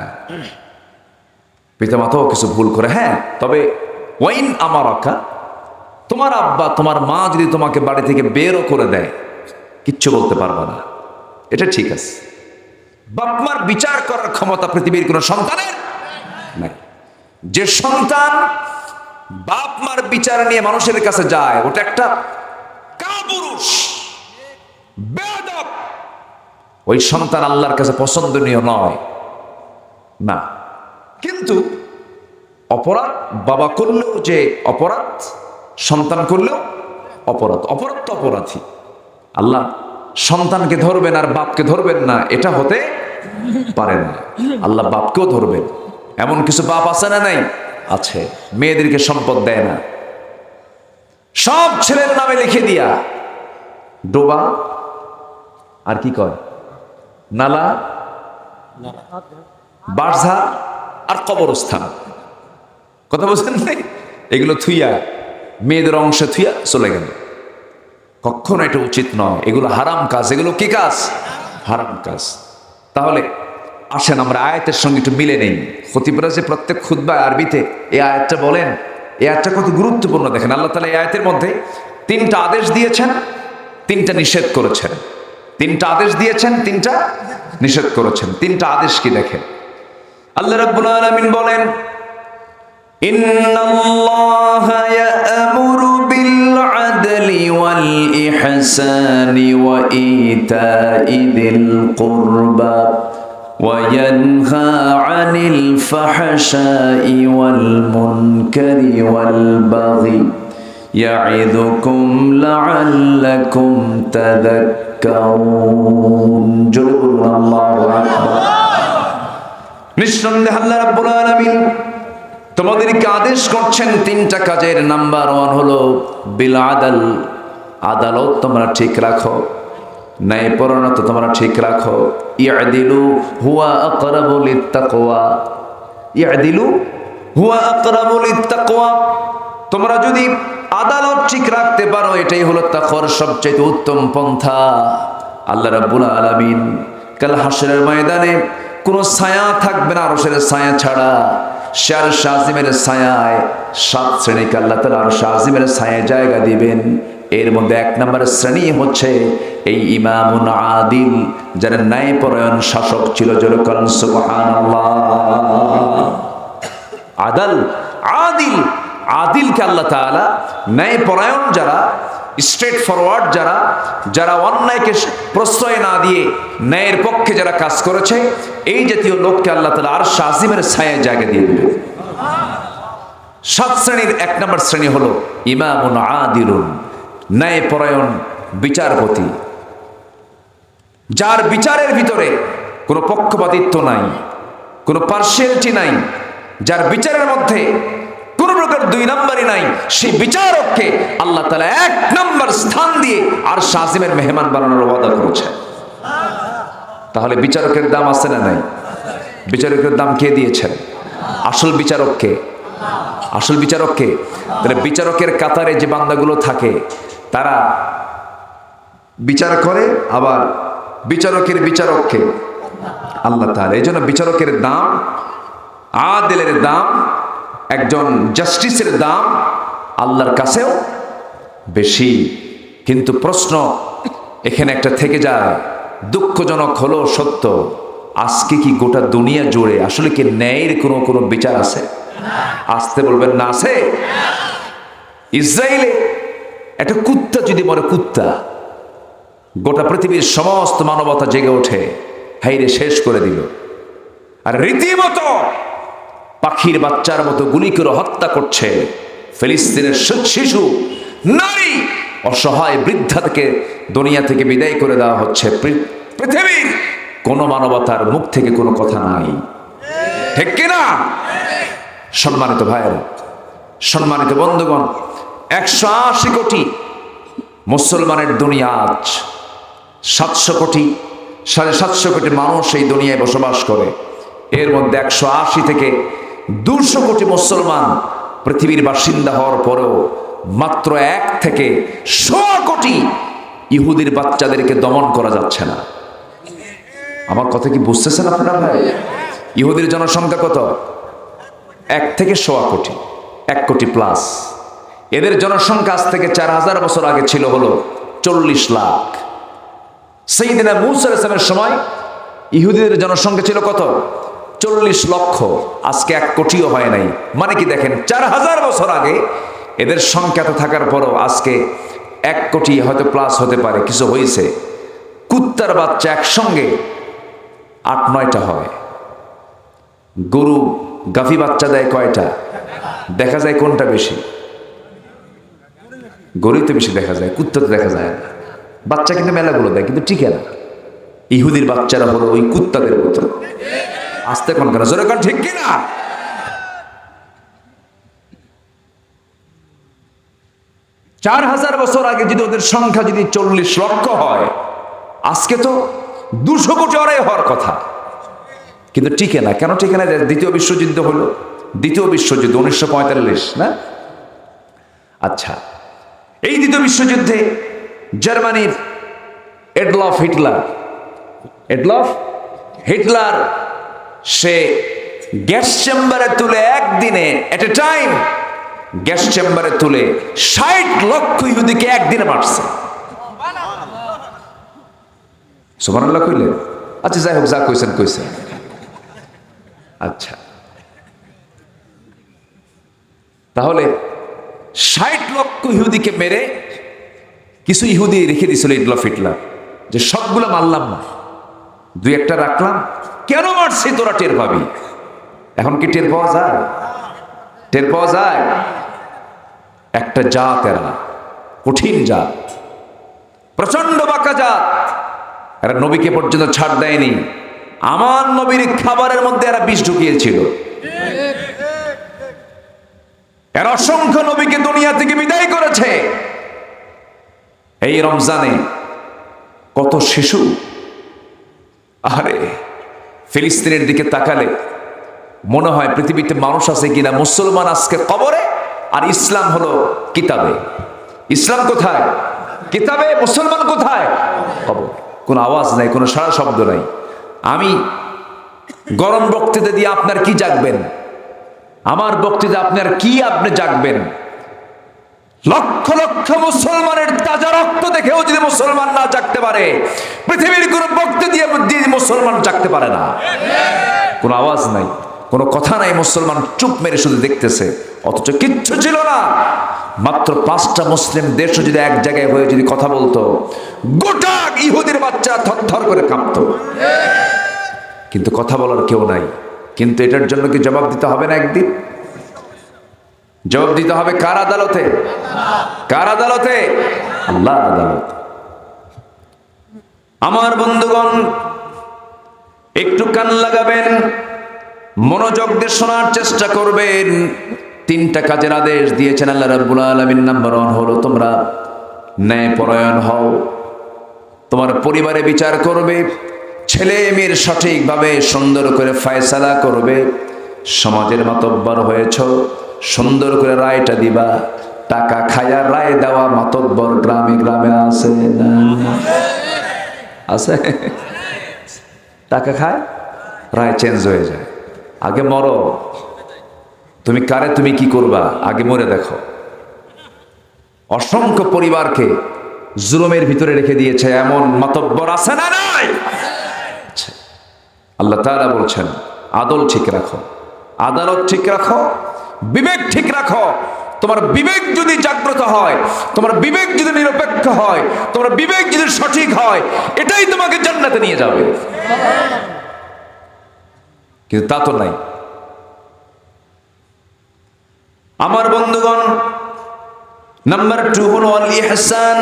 পিতামাতাও কিছু ভুল করে। হ্যাঁ, তবে ওয়াইন আমারাকা, তোমার আব্বা তোমার মা যদি তোমাকে বাড়ি থেকে বেরও করে দেয়, কিচ্ছু বলতে পারবে না, এটা ঠিক আছে। বাপমার বিচার করার ক্ষমতা পৃথিবীর কোন সন্তানের নাই। যে সন্তান বাপ মার বিচার নিয়ে মানুষের কাছে যায়, ওটা একটা কাপুরুষ, বেয়াদব। ওই সন্তান আল্লাহর কাছে পছন্দনীয় নয় না। কিন্তু অপরাধ বাবা করলেও যে অপরাধ, সন্তান করলেও অপরাধ। অপরাধ তো অপরাধী। আল্লাহ সন্তানকে ধরবেন আর বাপকে ধরবেন না, এটা হতে পারে না। আল্লাহ বাপকেও ধরবেন। এমন কিছু বাপ আছে না নাই? আছে। মেয়েদেরকে সম্পদ দেয় না, সব ছেলের নামে লিখে দিয়া ডোবা আর কি কয়, নালা, বাসঝাড় আর কবরস্থান, কথা বলছেন নাই? এগুলো থুইয়া মেয়েদের অংশে থুইয়া চলে গেল। কখনো এটা উচিত নয়, এগুলো হারাম কাজ। এগুলো কি কাজ? হারাম কাজ। তাহলে আসেন আমরা আয়াতের সঙ্গে একটু মিলে নেই। খতিবরা যে প্রত্যেক খুতবায় আরবিতে এই আয়াতটা বলেন, এই আয়াতটা কত গুরুত্বপূর্ণ দেখেন। আল্লাহ তাআলা এই আয়াতের মধ্যে 3টা আদেশ দিয়েছেন, 3টা নিষেধ করেছেন। 3টা আদেশ দিয়েছেন, 3টা নিষেধ করেছেন। 3টা আদেশ কি দেখেন। আল্লাহ রাব্বুল আলামিন বলেন, ইন্নাল্লাহা ইয়া'মুরু বিল بالعدل والإحسان وإيتاء ذي القربى وينهى عن الفحشاء والمنكر والبغي يعظكم لعلكم تذكرون جل الله أكبر নিঃসন্দেহে আল্লাহ রাব্বুল আলামিন তোমাদেরকে আদেশ করছেন তিনটা কাজের। নাম্বার 1 হলো বিল আদাল, আদালত তোমরা ঠিক রাখো, ন্যায়পরায়ণতা তোমরা ঠিক রাখো। ইয়াদিলু হুয়া আকরাবু লিত্তাকওয়া, ইয়াদিলু হুয়া আকরাবু লিত্তাকওয়া। তোমরা যদি আদালত ঠিক রাখতে পারো এটাই হলো তাকওয়ার সবচেয়ে উত্তম পন্থা। আল্লাহ রাব্বুল আলামিন কাল হাসরের ময়দানে কোনো ছায়া থাকবে না আরশের ছায়া ছাড়া। আরশ আজিমের ছায়ায় 7 শ্রেণীকে আল্লাহ তাআলা আরশ আজিমের ছায়ায় জায়গা দিবেন। এর মধ্যে 1 নম্বর শ্রেণী হচ্ছে এই ইমামুন আদিল, যারা ন্যায়পরায়ণ শাসক ছিল। যেরকম সুবহানাল্লাহ। আদাল, আদিল, আদিলকে আল্লাহ তাআলা ন্যায়পরায়ণ, যারা স্ট্রেট ফরওয়ার্ড, যারা অন্যায়কে প্রশ্রয় না দিয়ে ন্যায়ের পক্ষে যারা কাজ করেছে, এই জাতীয় লোককে আল্লাহ তাআলা আরশ আজিমের ছায়ায় জায়গা দিয়ে দিবেন। 7 শ্রেণীর 1 নম্বর শ্রেণী হলো ইমামুন আদিলুন, ন্যায়পরায়ণ বিচারপতি, যার বিচারের ভিতরে কোনো পক্ষপাতিত্ব নাই, কোনো পার্সিয়ালিটি নাই, যার বিচারের মধ্যে কোন প্রকার 2 নম্বরই নাই। সেই বিচারককে আল্লাহ তাআলা 1 নম্বর স্থান দিয়ে আরশ আজিমের মেহমান বানানোর ওয়াদা করেছেন। তাহলে বিচারকের দাম আছে না নাই? বিচারকের দাম কে দিয়েছেন? আসল বিচারককে, আসল বিচারককে। তাহলে বিচারকের কাতারে যে বান্দাগুলো থাকে তারা বিচার করে, আবার বিচারকের বিচারককে আল্লাহ তাআলা। এই জন্য বিচারকের দাম, আদিলের দাম, একজন জাস্টিসের দাম আল্লাহর কাছেও বেশি। কিন্তু প্রশ্ন এখানে একটা থেকে যায়, দুঃখজনক হলো সত্য, আজকে কি গোটা দুনিয়া জুড়ে আসলে কি ন্যায়ের কোনো বিচার আছে? আসতে বলবেন না আছে? ইসরায়েলে একটা কুত্তা যদি মরে, কুত্তা, গোটা পৃথিবীর সমস্ত মানবতা জেগে ওঠে, হাইরে শেষ করে দিল। আর রীতিমতো পাখির বাচ্চার মতো গুলি করে হত্যা করছে ফিলিস্তিনের শিশু, নারী, অসহায় বৃদ্ধা থেকে দুনিয়া থেকে বিদায় করে দেওয়া হচ্ছে। পৃথিবীর কোন মানবতার মুখ থেকে কোনো কথা নাই, ঠিক কিনা? সম্মানিত ভাইয়েরা, সম্মানিত বন্ধুগণ, 180 কোটি মুসলমানের দুনিয়া আজ, 700 কোটি, 750 কোটি মানুষ এই দুনিয়ায় বসবাস করে। এর মধ্যে 180 থেকে 200 কোটি মুসলমান পৃথিবীর বাসিন্দা হওয়ার পরেও মাত্র 1 থেকে 100 কোটি ইহুদির বাচ্চাদেরকে দমন করা যাচ্ছে না। আমার কথা কি বুঝতেছেন আপনারা ভাই? ইহুদির জনসংখ্যা কত? 1 থেকে 100 কোটি, 1 কোটি প্লাস। এদের জনসংখ্যা আজ থেকে 4000 বছর আগে ছিল হলো 40 লাখ। সাইয়েদনা মূসা আলাইহিস সালামের সময় ইহুদিদের জনসংখ্যা ছিল কত? 40 লক্ষ। আজকে 1 কোটিও হয় নাই। মানে কি দেখেন, 4000 বছর আগে এদের সংখ্যা তো থাকার পরও আজকে 1 কোটি হয়তো প্লাস হতে পারে, কিছু হয়েছে। কুত্তার বাচ্চা একসঙ্গে 8-9টা হয়। গরু গাভী বাচ্চা দেয় কয়টা? দেখা যায় কোনটা বেশি? গরুই তো বেশি দেখা যায়, কুত্তা তো দেখা যায় না। বাচ্চা কিন্তু মেলাগুলো দেয়, কিন্তু টিকে না। ইহুদির বাচ্চারা হলো ওই কুত্তাদের মতো। আসতে কোন কেন, জোরে কোন, ঠিক কিনা? চার হাজার বছর আগে যদি ওদের সংখ্যা যদি 40 লক্ষ হয়, আজকে তো 200 কোটি আড়াই হওয়ার কথা, কিন্তু টিকে না। কেন টিকে না? দ্বিতীয় বিশ্বযুদ্ধ হলো, দ্বিতীয় বিশ্বযুদ্ধ 1945 না? আচ্ছা, এই দ্বিতীয় বিশ্বযুদ্ধে জার্মানির এডলফ হিটলার সে গ্যাস চেম্বারে তুলে একদিনে, এট এ টাইম, গ্যাস চেম্বারে তুলে 60 লক্ষ ইহুদিকে একদিনে মারছে। সুবহানাল্লাহ কইলেন? আচ্ছা, যাই হোক, যা কইছেন। আচ্ছা, তাহলে 60 লক্ষ ইহুদিকে মেরে কিছু ইহুদি রেখে দিয়েছিল ইডলা ফিটলা, যে সবগুলো মারলাম না, দুই একটা রাখলাম। কেন মারছি তোরা টের পাবি। এখন কি টের পাওয়া যায়? টের পাওয়া যায়? একটা জাত, এরা কঠিন জাত, প্রচন্ড বাঁকা জাত। এরা নবীকে পর্যন্ত ছাড় দেয়নি। আমার নবীর খাবারের মধ্যে এরা বিষ ঢুকিয়েছিল। এরা অসংখ্য নবীকে দুনিয়া থেকে বিদায় করেছে। এই রমজানে কত শিশু, আরে ফিলিস্তিনের দিকে তাকালে মনে হয় পৃথিবীতে মানুষ আছে কিনা। মুসলমান আজকে কবরে, আর ইসলাম হলো কিতাবে। ইসলাম কোথায়? কিতাবে। মুসলমান কোথায়? কবর। কোনো আওয়াজ নাই, কোনো সারা শব্দ নাই। আমি গরম বক্তৃতা দিয়ে আপনার কি জাগবেন? আমার বক্তৃতা আপনার কি আপনি জাগবেন? লক্ষ লক্ষ মুসলমানের তাজা রক্ত দেখেও যদি মুসলমান না জাগতে পারে, পৃথিবীর কোন বক্তৃতা দিয়ে মুসলমান জাগতে পারে না। কোনো আওয়াজ নাই, কোনো কথা নাই, মুসলমান চুপ মেরে শুধু দেখতেছে। অথচ কিচ্ছু ছিল না। মাত্র 5টা মুসলিম দেশও যদি এক জায়গায় হয়ে যদি কথা বলতো, গোটা ইহুদির বাচ্চা থরথর করে কাঁপতো। কিন্তু কথা বলার কেউ নাই। কিন্তু এটার জন্য কি জবাব দিতে হবে না? একদিন জবাব দিতে হবে। কার আদালতে? কার আদালতে? আল্লাহর আদালতে। আমার বন্ধুগণ, একটু কান লাগাবেন, মনোযোগ দিয়ে শোনার চেষ্টা করবেন। 3টা কাজের আদেশ দিয়েছেন আল্লাহ রাব্বুল আলামিন। নাম্বার 1 হলো তোমরা ন্যায়পরায়ণ হও, তোমার পরিবারে বিচার করবে, ছেলে মেয়ের সঠিকভাবে সুন্দর করে ফয়সালা করবে। সমাজের মাতব্বর হয়েছ, সুন্দর করে রায়টা দিবা। টাকা খায়া রায় দেওয়া মাতব্বর গ্রামে গ্রামে আছে না? আছে? টাকা খায়, রায় চেঞ্জ হয়ে যায়। আগে মরো, তুমি কারে তুমি কি করবা আগে মরে দেখো। অসংখ্য পরিবারকে জুলুমের ভিতরে রেখে দিয়েছে এমন মাতব্বর আছে না নাই? আল্লাহ তাআলা বলছেন আদল ঠিক রাখো, আদালত ঠিক রাখো, বিবেক ঠিক রাখো। তোমার বিবেক যদি জাগ্রত হয়, তোমার বিবেক যদি নিরপেক্ষ হয়, তোমার বিবেক যদি সঠিক হয়, এটাই তোমাকে জান্নাতে নিয়ে যাবে। কিন্তু তা তো নাই। আমার বন্ধুগণ, নাম্বার 2 হলো আল ইহসান।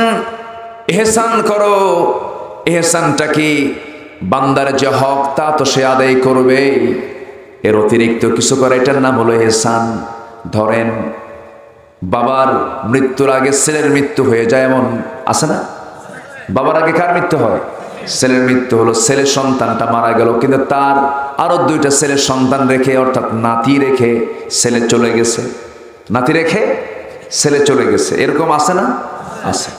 ইহসান করো। ইহসানটা কি? বান্দার যে হক তা তো সে আদায় করবে, এর অতিরিক্ত কিছু করে, এটার নাম হলো ইহসান। ধরেন বাবার মৃত্যুর আগে ছেলের মৃত্যু হয়ে যায়, এমন আছে না? বাবার আগে কার মৃত্যু হয়? ছেলের মৃত্যু হলো। ছেলে সন্তানটা মারা গেল, কিন্তু তার আরো 2টা ছেলের সন্তান রেখে, অর্থাৎ নাতি রেখে ছেলে চলে গেছে, নাতি রেখে ছেলে চলে গেছে। এরকম আছে না? আছে।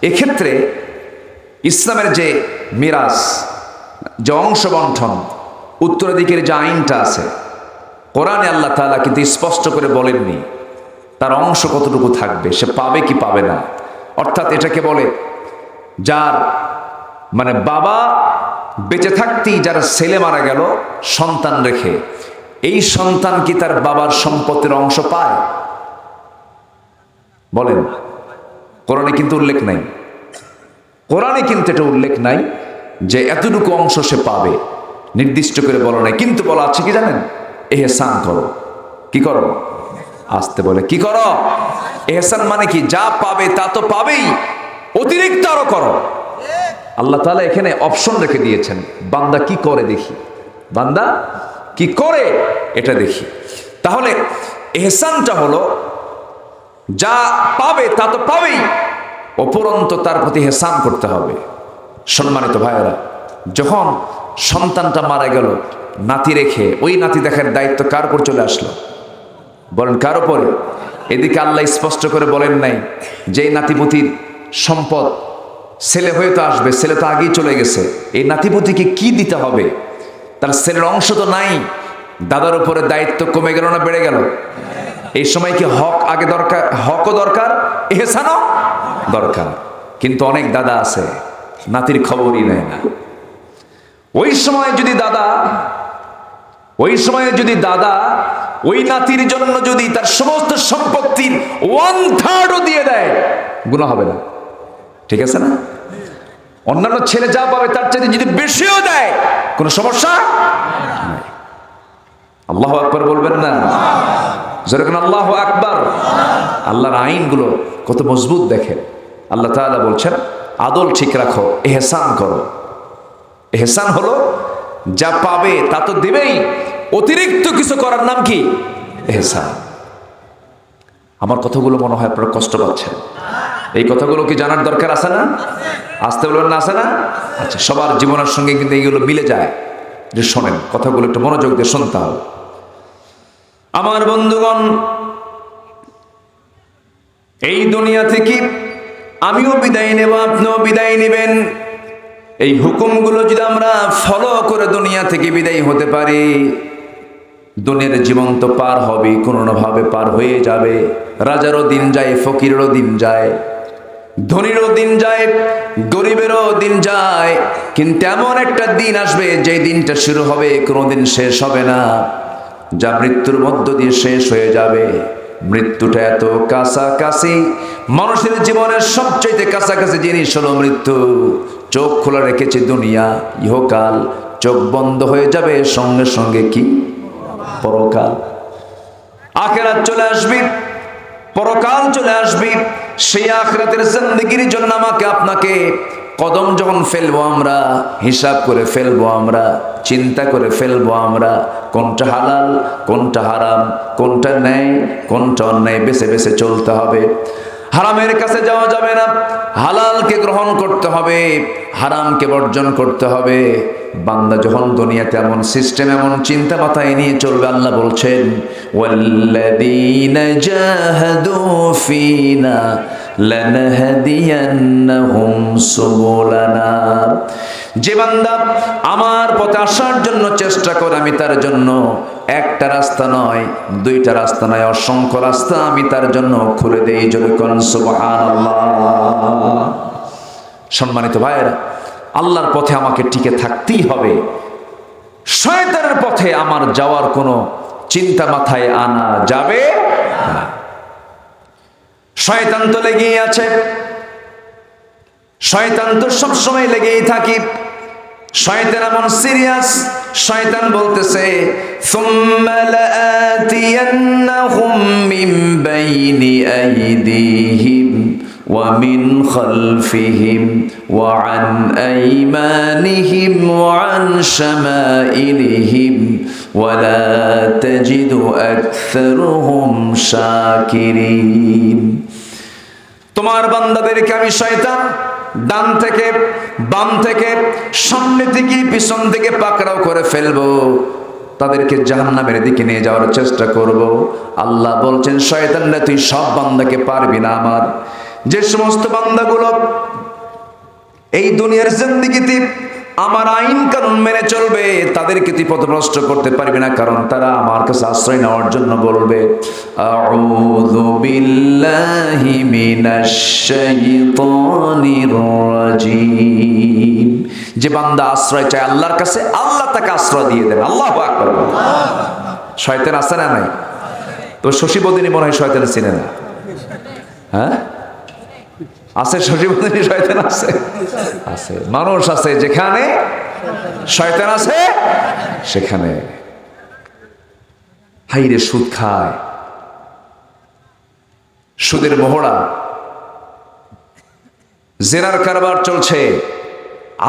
এক্ষেত্রে ইসলামের যে মিরাস, যে অংশ বন্টন, উত্তরাধিকারের যে আইনটা আছে, কোরআনে আল্লাহ তাআলা কিন্তু স্পষ্ট করে বলেননি তার অংশ কতটুকু থাকবে, সে পাবে কি পাবে না। অর্থাৎ এটাকে বলে যার মানে বাবা বেঁচে থাকতেই যার ছেলে মারা গেল সন্তান রেখে, এই সন্তান কি তার বাবার সম্পত্তির অংশ পায়? বলেন। কোরআনে কিন্তু উল্লেখ নাই। কোরআনে কিন্তু এটা উল্লেখ নাই যে এতটুকু অংশ সে পাবে, নির্দিষ্ট করে বলা নাই। কিন্তু বলা আছে কি জানেন? ইহসান করো। কি করো? আসতে বলে কি করো? ইহসান মানে কি? যা পাবে তা তো পাবেই, অতিরিক্ত আরো করো। আল্লাহ তাআলা এখানে অপশন রেখে দিয়েছেন, বান্দা কি করে দেখি, বান্দা কি করে এটা দেখি। তাহলে ইহসানটা হলো যা পাবে তা তো পাবেই, অপরন্ত তার প্রতি ইহসান করতে হবে। সম্মানিত ভাইয়েরা, যখন সন্তানটা মারা গেল নাতি রেখে, ওই নাতি দেখার দায়িত্ব কার উপর চলে আসলো? বলেন কার উপরে? এদিকে আল্লাহ স্পষ্ট করে বলেন নাই যে এই নাতিপুতির সম্পদ ছেলে হয়ে তো আসবে, ছেলে তো আগেই চলে গেছে, এই নাতিপুতিকে কি দিতে হবে? তার ছেলের অংশ তো নাই। দাদার উপরে দায়িত্ব কমে গেল না বেড়ে গেল? এই সময় কি হক আগে দরকার? হকও দরকার, ইহসানও দরকার। কিন্তু অনেক দাদা আছে নাতির খবরই নেয় না। ওই সময় যদি দাদা ওই নাতির জন্য যদি তার সমস্ত সম্পত্তির 1/3 দিয়ে দেয়, গুনাহ হবে না। ঠিক আছে না? অন্যান্য ছেলে যা পাবে তার চাইতে যদি বেশিও দেয়, কোনো সমস্যা নাই। আল্লাহু আকবার বলবেন না? যেরকম আল্লাহু আকবার। আল্লাহর আইনগুলো কত মজবুত দেখেন। আল্লাহ তাআলা বলছেন, আদল ঠিক রাখো, ইহসান করো। ইহসান হলো যা পাবে তা তো দিবেই, অতিরিক্ত কিছু করার নাম কি? ইহসান। আমার কথাগুলো মনে হয় আপনারা কষ্ট পাচ্ছেন। এই কথাগুলো কি জানার দরকার আছে না? আসতে বলবেন না, আছে না? আচ্ছা, সবার জীবনের সঙ্গে কিন্তু এইগুলো মিলে যায়। যে শোনেন, কথাগুলো একটু মনোযোগ দিয়ে শুনতে হবে। আমার বন্ধুগণ, এই দুনিয়া থেকে আমিও বিদায় নেব, আপনিও বিদায় নেবেন। এই হুকুমগুলো যদি আমরা ফলো করে দুনিয়া থেকে বিদায় হতে পারি, দুনিয়ার জীবন তো পার হবে, কোনো না ভাবে পার হয়ে যাবে। রাজারও দিন যায়, ফকিরেরও দিন যায়, ধনীরও দিন যায়, গরিবেরও দিন যায়। কিন্তু এমন একটা দিন আসবে যে দিনটা শুরু হবে, কোনোদিন শেষ হবে না, যা মৃত্যুর মধ্য দিয়ে শেষ হয়ে যাবে। মৃত্যুটা এত কাছাকাছি, মানুষের জীবনের সবচেয়ে কাছাকাছি জিনিস হলো মৃত্যু। চোখ খোলা রেখেছে দুনিয়া, ইহকাল, চোখ বন্ধ হয়ে যাবে সঙ্গে সঙ্গে কি? পরকাল। আখিরাত চলে আসবে, পরকাল চলে আসবে। সেই আখিরাতের জিন্দেগির জন্য আমাকে আপনাকে কদম যখন ফেলবো আমরা, হিসাব করে ফেলবো আমরা, চিন্তা করে ফেলবো আমরা, কোনটা হালাল কোনটা হারাম, কোনটা ন্যায় কোনটা অন্যায়, বেছে বেছে চলতে হবে। হারামের কাছে যাওয়া যাবে না, হালালকে গ্রহণ করতে হবে, হারামকে বর্জন করতে হবে। বান্দা যখন দুনিয়াতে এমন সিস্টেম, এমন চিন্তা মাথায় নিয়ে চলবে, আল্লাহ বলছেন, ওয়াল্লাযীনা জাহাদু ফীনা লানাহদিয়ান্নাহুম সুবুলানা। যে বান্দা আমার পথে আসার জন্য চেষ্টা করে, আমি তার জন্য একটা রাস্তা নয়, দুইটা রাস্তা নয়, অসংখ্য রাস্তা আমি তার জন্য খুলে দেই। জোরে কোন সুবহানাল্লাহ। সম্মানিত ভাইয়েরা, আল্লাহর পথে আমাকে টিকে থাকতেই হবে। শয়তানের পথে আমার যাওয়ার কোনো চিন্তা মাথায় আনা যাবে না। শয়তান তো লেগেই আছে, শয়তান তো সবসময় লেগেই থাকি। শয়তান এমন সিরিয়াস, শয়তান বলতেছে, সুম্মা লাআতিয়ান্নাহুম মিন বাইনি আইদিহিম ওয়া মিন খালফিহিম ওয়া আন আইমানিহিম ওয়া আন শামাইলিহিম ওয়া লা তাজিদু আকসারুহুম শাকিরিন। তোমার বান্দাদেরকে আমি শয়তান ডান থেকে বাম থেকে সামনে থেকে পিছন থেকে পাকড়াও করে ফেলবো, তাদেরকে জাহান্নামের দিকে নিয়ে যাওয়ার চেষ্টা করব। আল্লাহ বলছেন, শয়তান রে, তুই সব বান্দাকে পারবি না। আমার যে সমস্ত বান্দাগুলো এই দুনিয়ার জিন্দেগিতে আমার আইন কানুন মেনে চলবে, তাদেরকে তুই পথভ্রষ্ট করতে পারবি না, কারণ তারা আমার কাছে আশ্রয় নেওয়ার জন্য বলবে, আউযু বিল্লাহি মিনাশ শাইতানির রাজীম। যে বান্দা আশ্রয় চায় আল্লাহর কাছে, আল্লাহ তাকে আশ্রয় দিয়ে দেন। আল্লাহু আকবার। শয়তান আছে না নাই? তো শশীবদিনী মনে হয় শয়তান চিনে না। হ্যাঁ, আছে শশীবদিনী শয়তান আছে? আছে। মানুষ আছে যেখানে শয়তান আছে সেখানে। হাইরে সুদ খায়, সুদের মোহরা, জেনার কারবার চলছে।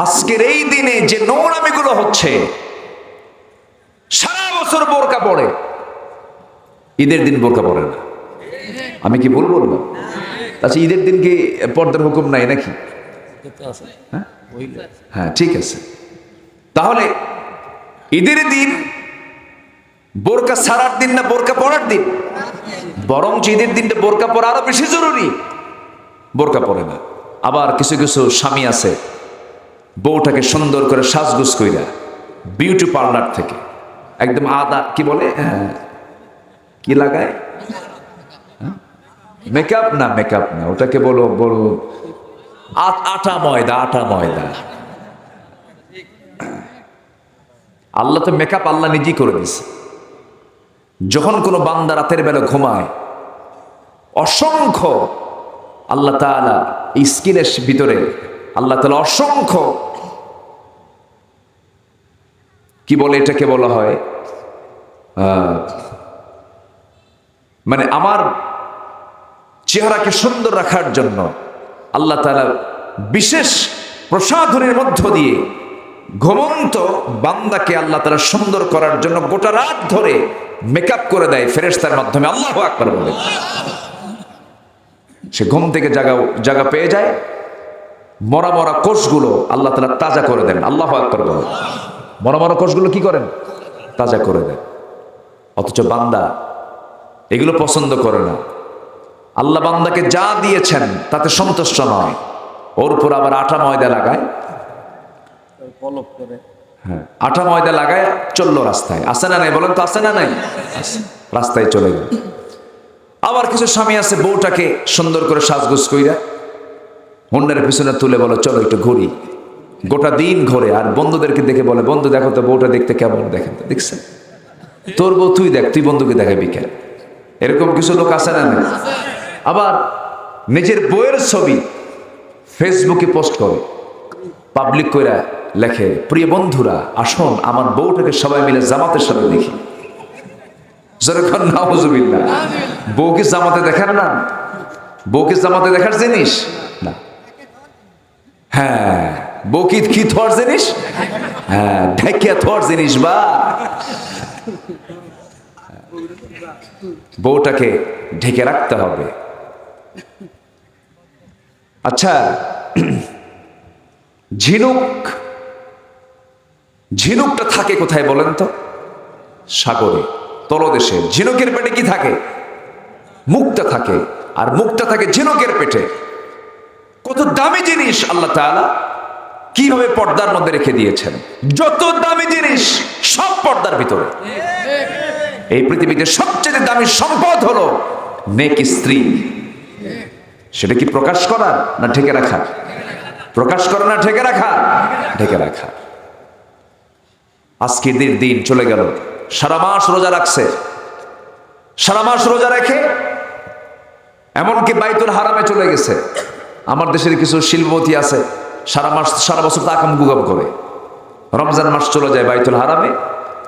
আজকের এই দিনে যে নোংরামিগুলো হচ্ছে, সারা বছর বোরকা পড়ে, ঈদের দিন বোরকা পড়ে না। আমি কি ভুল বললাম? আচ্ছা, ঈদের দিন কি পর্দার হুকুম নাই নাকি? হ্যাঁ, ঠিক আছে। তাহলে ঈদের দিন বোরকা ছাড়ার দিন না বোরকা পরার দিন? বরং ঈদের দিনটা বোরকা পরা আরো বেশি জরুরি। বোরকা পরে না। আবার কিছু কিছু স্বামী আছে, বউটাকে সুন্দর করে সাজগুজ কইরা বিউটি পার্লার থেকে একদম আদা কি বলে, কি লাগায়, মেকআপ না, মেকআপ না, ওটাকে বলো বলো আটা ময়দা, আটা ময়দা। আল্লাহ তো মেকআপ আল্লাহ নিজেই করে দিছে। যখন কোনো বান্দা রাতের বেলা ঘুমায়, অসংখ্য আল্লাহ তাআলা এই স্কিনের ভিতরে আল্লাহ তাআলা অসংখ্য কি বলে, এটাকে বলা হয় মানে আমার চেহারাকে সুন্দর রাখার জন্য আল্লাহ তাআলা বিশেষ প্রসাধনের মধ্য দিয়ে ঘুমন্ত বান্দাকে আল্লাহ তাআলা সুন্দর করার জন্য গোটা রাত ধরে মেকআপ করে দেয় ফেরেশতার মাধ্যমে। আল্লাহু আকবার বলে। সে ঘুম থেকে জাগা পেয়ে যায়, মরা মরা কোষগুলো আল্লাহ তাআলা তাজা করে দেন। আল্লাহু আকবার বলে। মরা মরা কোষগুলো কি করেন? তাজা করে দেন। অথচ বান্দা এগুলো পছন্দ করে না। আল্লাহ বান্দাকে যা দিয়েছেন তাতে সন্তুষ্ট নয়, ওর উপর আবার আটা ময়দা লাগায়, হ্যাঁ আটা ময়দা লাগায় চললো রাস্তায়। আসে না নাই বলেন তো? আসে না নাই? রাস্তায় চলে গেল। আবার কিছু স্বামী আছে বউটাকে সুন্দর করে সাজগোজ কইরা হুন্ডার পিছনে তুলে বলে চলো একটু ঘুরি, গোটা দিন ঘোরে আর বন্ধুদেরকে দেখে বলে বন্ধু দেখো তো বউটা দেখতে কেমন, দেখেন তো, দেখছেন তোর বউ তুই দেখ, তুই বন্ধুকে দেখাবি কেন? এরকম কিছু লোক আছে না? আবার নিজের বউয়ের ছবি ফেসবুকে পোস্ট করে, পাবলিক কইরা লেখে প্রিয় বন্ধুরা আসুন আমার বউটাকে সবাই মিলে জামাতের সাথে দেখি। যেরকম নাউজুবিল্লাহ। বউকে জামাতে দেখার না, বউকে জামাতে দেখার জিনিস না। হ্যাঁ বউকে কি থর জিনিস? হ্যাঁ ঢেকিয়া থর জিনিস। বা বউটাকে ঢেকে রাখতে হবে। আচ্ছা ঝিনুকটা থাকে কোথায় বলেন তো? সাগরে, তলদেশে। ঝিনুকের পেটে কি থাকে? মুক্তা থাকে। আর মুক্তা থাকে ঝিনুকের পেটে। কত দামি জিনিস আল্লাহ তাআলা কিভাবে পর্দার মধ্যে রেখে দিয়েছেন। যত দামি জিনিস সব পর্দার ভিতরে। এই পৃথিবীতে সবচেয়ে দামি সম্পদ হলো নেক স্ত্রী। সেটা কি প্রকাশ করা না ঢেকে রাখা? প্রকাশ করা না ঢেকে রাখা? ঢেকে রাখা। আজকে দিন চলে গেল, সারা মাস রোজা রাখছে, সারা মাস রোজা রেখে এমনকি বাইতুল হারামে চলে গেছে। আমার দেশের কিছু শিল্পপতি আছে সারা বছর তাকাম গুগাম করে, রমজান মাস চলে যায় বাইতুল হারামে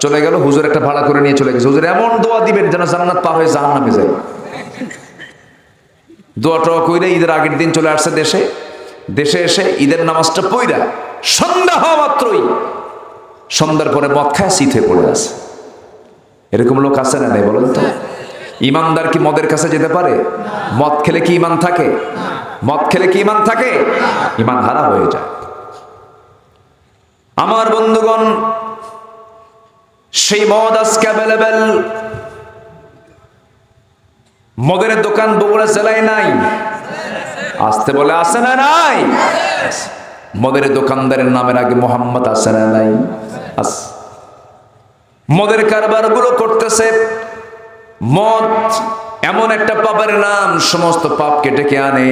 চলে গেল, হুজুর একটা ভাড়া করে নিয়ে চলে গেছে। হুজুর এমন দোয়া দিবেন যেন জান্নাত পার হয়ে জাহান্নামে যায়। দোয়াটা কইরা ঈদের আগের দিন চলে আসছে দেশে এসে ঈদের নামাজটা পইরা সন্ধ্যা হওয়া মাত্রই সন্ধ্যার পরে মদ খায় শীত হয়ে পড়ে আছে। এরকম লোক আছে না নাই বলেন তো? ইমানদার কি মদের কাছে যেতে পারে? মদ খেলে কি ইমান থাকে? মদ খেলে কি ইমান থাকে? ইমান হারা হয়ে যায়। আমার বন্ধুগণ, সেই মদ আজকে অ্যাভেলেবেল। মদের দোকান বগুড়া জেলায় নাই? আসতে বলে আছে না নাই? মদের দোকানদারের নামের আগে মোহাম্মদ আছে না নাই? মদের কারবার গুলো করতেছে। মদ এমন একটা পাপের নাম, সমস্ত পাপকে ডেকে আনে।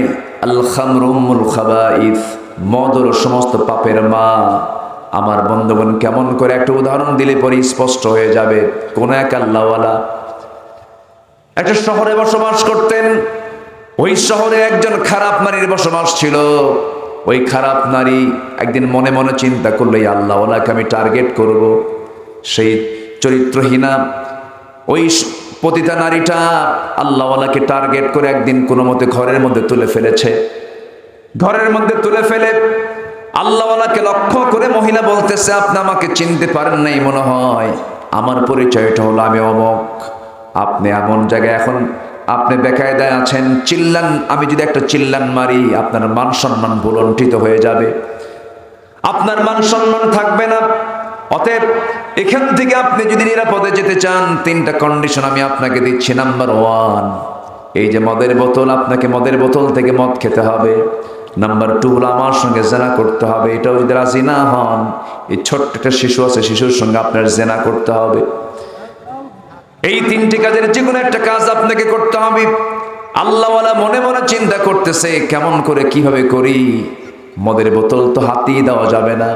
আল খামরু উম্মুল খাবাইথ, মদ হলো সমস্ত পাপের মা। আমার বন্ধুগণ, কেমন করে একটা উদাহরণ দিলে পরে স্পষ্ট হয়ে যাবে। কোন এক আল্লাহওয়ালা একটা শহরে বসবাস করতেন। ওই শহরে একজন খারাপ নারীর বসবাস ছিল। ওই খারাপ নারী একদিন মনে মনে চিন্তা করলো, এই আল্লাহওয়ালাকে আমি টার্গেট করব। সেই চরিত্রহীনা ওই পতিতা নারীটা আল্লাহওয়ালাকে টার্গেট করে একদিন কোনো মতে ঘরের মধ্যে তুলে ফেলেছে। ঘরের মধ্যে তুলে ফেলে আল্লাহওয়ালাকে লক্ষ্য করে মহিলা বলতেছে, আপনি আমাকে চিনতে পারেন নাই মনে হয়, আমার পরিচয়টা হলো আমি অমক। আপনি এমন জায়গায় এখন আপনি বেকায়দায় আছেন, চিল্লান, আমি যদি একটা চিল্লান মারি আপনার মান সম্মান ভুলণ্ঠিত হয়ে যাবে, আপনার মান সম্মান থাকবে না। অতএব এখান থেকে আপনি যদি নিরাপদে যেতে চান, 3টা কন্ডিশন আমি আপনাকে দিচ্ছি। নাম্বার 1, এই যে মদের বোতল, আপনাকে মদের বোতল থেকে মদ খেতে হবে। নাম্বার 2 হলো আমার সঙ্গে জেনা করতে হবে। এটাও যদি রাজি না হন, এই ছোট্ট একটা শিশু আছে, শিশুর সঙ্গে আপনার জেনা করতে হবে। এই 3টি কাজের যে কোনো একটা কাজ আপনাকে করতে হবে। আল্লাহওয়ালা মনে মনে চিন্তা করতেছে, কেমন করে কিভাবে করি। মদের বোতল তো হাতিয়ে দেওয়া যাবে না,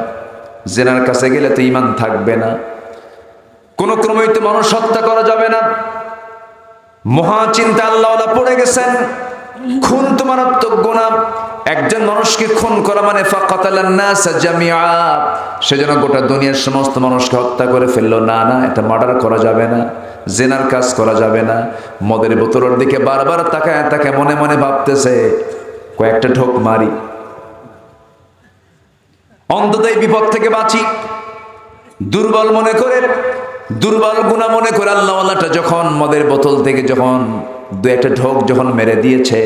জেনার কাছে গেলে তো ইমান থাকবে না, কোনো ক্রমেই তো মানুষ হত্যা করা যাবে না। মহা চিন্তা আল্লাহওয়ালা পড়ে গেছেন। খুন তো মারাত্মক গুনাহ। একজন মানুষকে খুন করা মানে ফাকাতালান নাস জামিআ, সেজন্য গোটা দুনিয়ার সমস্ত মানুষকে হত্যা করে ফেললো। না না, এটা মার্ডার করা যাবে না, জেনার কাজ করা যাবে না। মদের বোতলের দিকে বারবার তাকায় তাকায় মনে মনে ভাবতেছে কয়েকটা ঢোক মারি, অন্তত এই বিপদ থেকে বাঁচি। দুর্বল মনে করে, দুর্বল গুনাহ মনে করে আল্লাহওয়ালাটা যখন মদের বোতল থেকে যখন দু একটা ঢোক যখন মেরে দিয়েছে,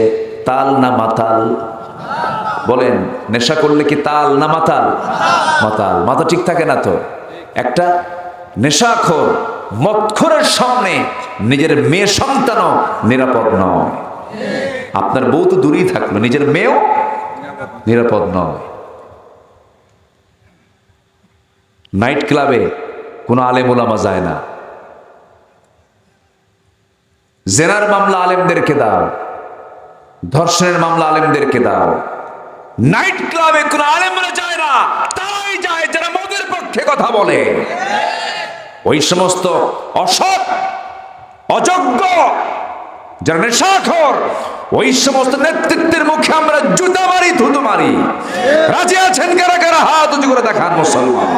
তাল না মাতাল? বলেন, নেশা করলে কি তাল না মাতাল? মাতাল। মাথা ঠিক থাকে না তো। একটা নেশাখোর মদখোরের সামনে নিজের মেয়ে সন্তানও নিরাপদ নয়। আপনার বউ তো দূরেই থাকলো, নিজের মেয়েও নিরাপদ নয়। নাইট ক্লাবে কোনো আলেম ওলামা যায় না। জেনার মামলা আলেমদেরকে দাও, ধর্ষণের মামলা আলেমদেরকে দাও। নাইট ক্লাবে কোনো আলেমরা যায় না, তারাই যায় যারা মদের পক্ষে কথা বলে। ওই সমস্ত অসৎ, অযোগ্য, যারা নেশাখোর, ওই সমস্ত নেতৃত্বের মুখে আমরা জুতা মারি, থুতু মারি। রাজি আছেন কারা কারা? হাত উঁচু করে দেখান মুসলমান।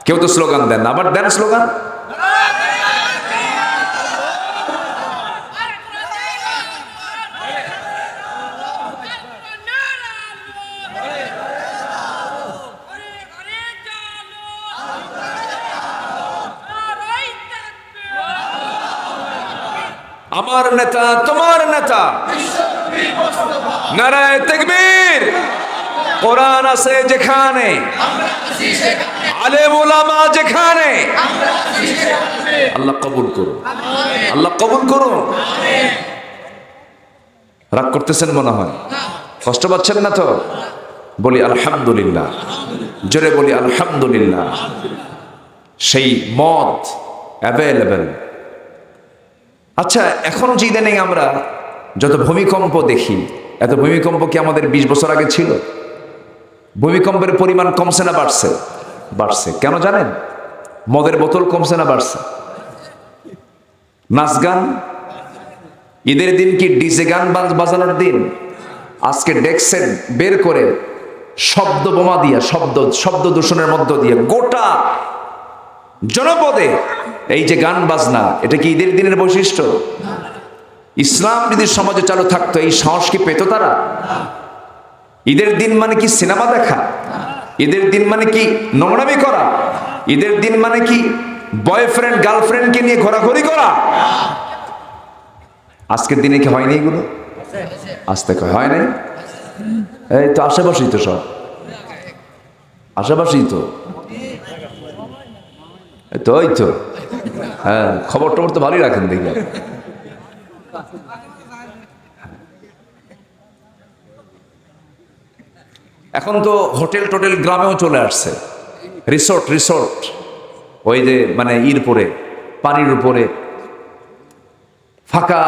কেউ তো স্লোগান দেন, আবার দেন স্লোগান। আমার নেতা তোমার নেতা, নারায়ে তাকবীর। কোরআন আছে যেখানে, আলেম ওলামা যেখানে। আল্লাহ কবুল করুন, আল্লাহ কবুল করুন। রাগ করতেছেন মনে হয়, কষ্ট পাচ্ছেন না তো? বলি আলহামদুলিল্লাহ, জোরে বলি আলহামদুলিল্লাহ। সেই মদ অ্যাভেলেবেল। আচ্ছা, এখন যে ইদানিং আমরা যত ভূমিকম্প দেখি, এত ভূমিকম্প কি আমাদের 20 বছর আগে ছিল? ভূমিকম্পের পরিমাণ কমছে না বাড়ছে? বাড়ছে। কেন জানেন? মদের বোতল কমছে না বাড়ছে? নাচ গান, ঈদের দিন কি ডিজে গান বাজানোর দিন? আজকে ডেক্সেট বের করে শব্দ বোমা দিয়া, শব্দ দূষণের মধ্য দিয়ে গোটা জনপদে এই যে গান বাজনা, এটা কি ঈদের দিনের বৈশিষ্ট্য? ইসলাম যদি সমাজে চালু থাকতো, এই সাহস কি পেত তারা? ঈদের দিন মানে কি সিনেমা দেখা? ঈদের দিন মানে কি নোংরামি করা? ঈদের দিন মানে কি বয়ফ্রেন্ড গার্লফ্রেন্ডকে নিয়ে ঘোরাঘুরি করা? আজকের দিনে কি হয়নি এগুলো? আজ থেকে হয় নাই। এই তো আশেপাশেই তো, সব আশেপাশেই তো। তো ওই তো, হ্যাঁ, খবর টবর তো ভালোই রাখেন দেখি। এখন তো হোটেল টোটেল গ্রামেও চলে আসছে, রিসোর্ট। ওই যে মানে পরে পানির উপরে ফাঁকা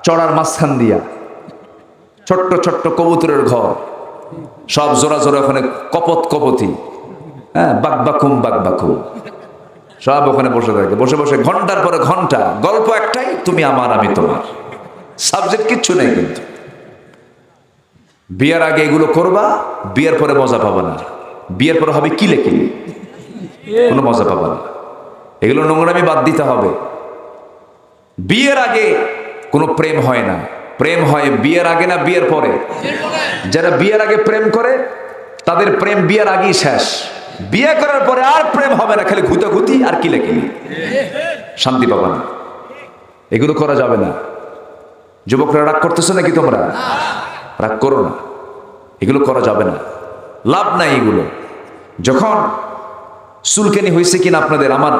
চড়ার মাঝখান দিয়া ছোট্ট ছোট্ট কবুতরের ঘর, সব জোড়া জোড়া ওখানে কপতি, হ্যাঁ, বাকবাকুম, সব ওখানে বসে থাকে। বসে বসে ঘন্টার পরে ঘন্টা গল্প একটাই, তুমি আমার আমি তোমার। সাবজেক্ট কিচ্ছু নেই। কিন্তু বিয়ের আগে এগুলো করবা, বিয়ের পরে মজা পাবা না। বিয়ের পরে হবে কিলে, কোনো মজা পাবা না। এগুলো নোংরামি বাদ দিতে হবে। বিয়ের আগে কোনো প্রেম হয় না, প্রেম হয় বিয়ের আগে না বিয়ের পরে। যারা বিয়ের আগে প্রেম করে তাদের প্রেম বিয়ের আগেই শেষ। বিয়ে করার পরে আর প্রেম হবে না, খালি ঘুতাঘুতি আর কিলে, শান্তি পাবা না। এগুলো করা যাবে না। যুবকরা রাগ করতেছো নাকি? তোমরা রাগ করো না, এগুলো করা যাবে না, লাভ নাই এগুলো। যখন চুলকানি হয়েছে কিনা আপনাদের? আমার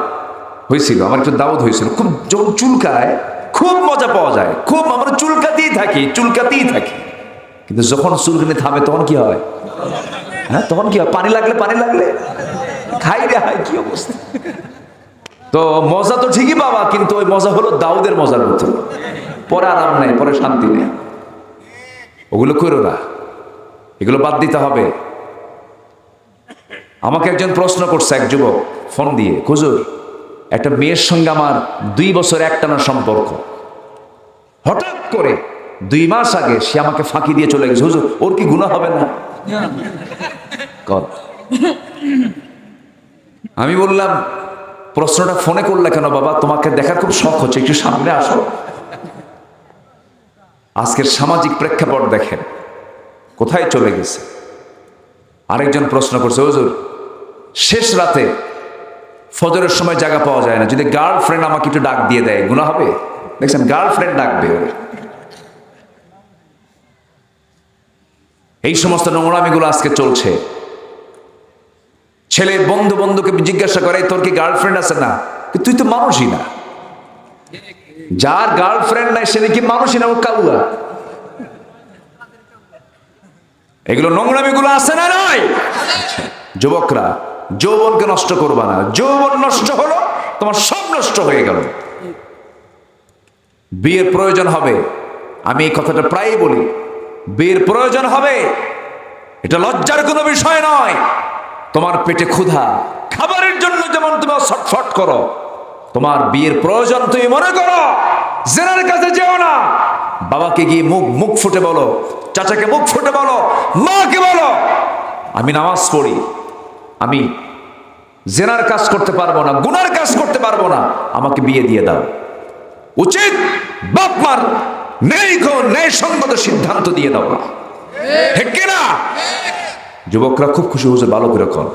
হয়েছিল, আমার একটু দাউদ হয়েছিল। খুব যখন চুলকায় খুব মজা পাওয়া যায়, খুব আমরা চুলকাতেই থাকি। কিন্তু যখন চুলকানি থামে তখন কি হয়? হ্যাঁ, তখন কি হয়? পানি লাগলে খাই রে, হাই কি অবস্থা। তো মজা তো ঠিকই পাবা, কিন্তু ওই মজা হলো দাউদের মজার মতো। পরে আরাম নেই, পরে শান্তি নেই। ওগুলো করো না, এগুলো বাদ দিতে হবে। আমাকে একজন প্রশ্ন করছে, এক যুবক ফোন দিয়ে, হুজুর একটা মেয়ের সঙ্গে আমার 2 বছর একটানা সম্পর্ক, হঠাৎ করে 2 মাস আগে সে আমাকে ফাঁকি দিয়ে চলে গেছে। হুজুর, ওর কি গুনাহ হবে না? আমি বললাম, প্রশ্নটা ফোনে করলে কেন বাবা? তোমাকে দেখার খুব শখ হচ্ছে, একটু সামনে আসো। আজকের সামাজিক প্রেক্ষাপট দেখেন কোথায় চলে গেছে। আরেকজন প্রশ্ন করছে, হুজুর শেষ রাতে ফজরের সময় জায়গা পাওয়া যায় না, যদি গার্লফ্রেন্ড আমাকে একটু ডাক দিয়ে দেয় গুনাহ হবে? দেখছেন, গার্লফ্রেন্ড ডাকবে ওর। এই সমস্ত নোংরামিগুলো আজকে চলছে। ছেলে বন্ধুকে জিজ্ঞাসা করে, তোর কি গার্লফ্রেন্ড আছে? না। তুই তো মানুষই না। যার গার্লফ্রেন্ড নাই সে নাকি মানুষই না, ও কাউয়া। এগুলো নোংরামিগুলো আছে না নয়? যুবকরা, যৌবনকে নষ্ট করবা না। যৌবন নষ্ট হলো, তোমার সব নষ্ট হয়ে গেল। বিয়ের প্রয়োজন হবে, আমি এই কথাটা প্রায়ই বলি, বিয়ের প্রয়োজন হবে, এটা লজ্জার কোনো বিষয় নয়। তোমার পেটে ক্ষুধা, খাবারের জন্য যেমন তুমি ছটফট করো, তোমার বিয়ের প্রয়োজন তুমি মনে করো, জেনার কাছে যেও না। বাবাকে গিয়ে মুখ ফুটে বলো, চাচাকে মুখ ফুটে বলো, মাকে বলো, আমি নামাজ পড়ি, আমি জেনার কাজ করতে পারবো না, গুনার কাজ করতে পারবো না, আমাকে বিয়ে দিয়ে দাও। উচিত বাপ মার ন্যায়সঙ্গত সিদ্ধান্ত দিয়ে দাও না, ঠিক কিনা? যুবকরা খুব খুশি হয়েছে, ভালো করে কর।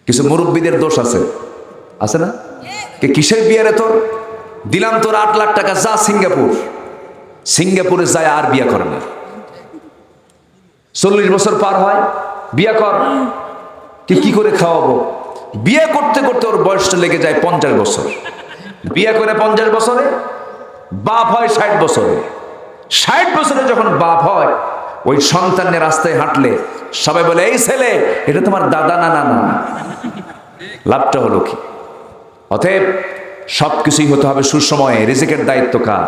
কিছু মুরব্বীদের দোষ আছে, আছে না? কিসের বিয়ারে তোর দিলাম, তোর 8 লাখ টাকা, যা সিঙ্গাপুরে যায়, আর বিয়া করে না। 40 বছর পার হয়, বিয়া কর। কি করে খাওয়াবো? বিয়ে করতে করতে ওর বয়সটা লেগে যায় 50 বছর। বিয়ে করে 50 বছরে বাপ হয় 60 বছরে। 60 বছরে যখন বাপ হয়, ওই সন্তানের রাস্তায় হাঁটলে সবাই বলে, এই ছেলে এটা তোমার দাদা না নানা। লাভটা হলো কি? অতএব সবকিছুই হতে হবে সুসময়ে। রিজিকের দায়িত্ব কার?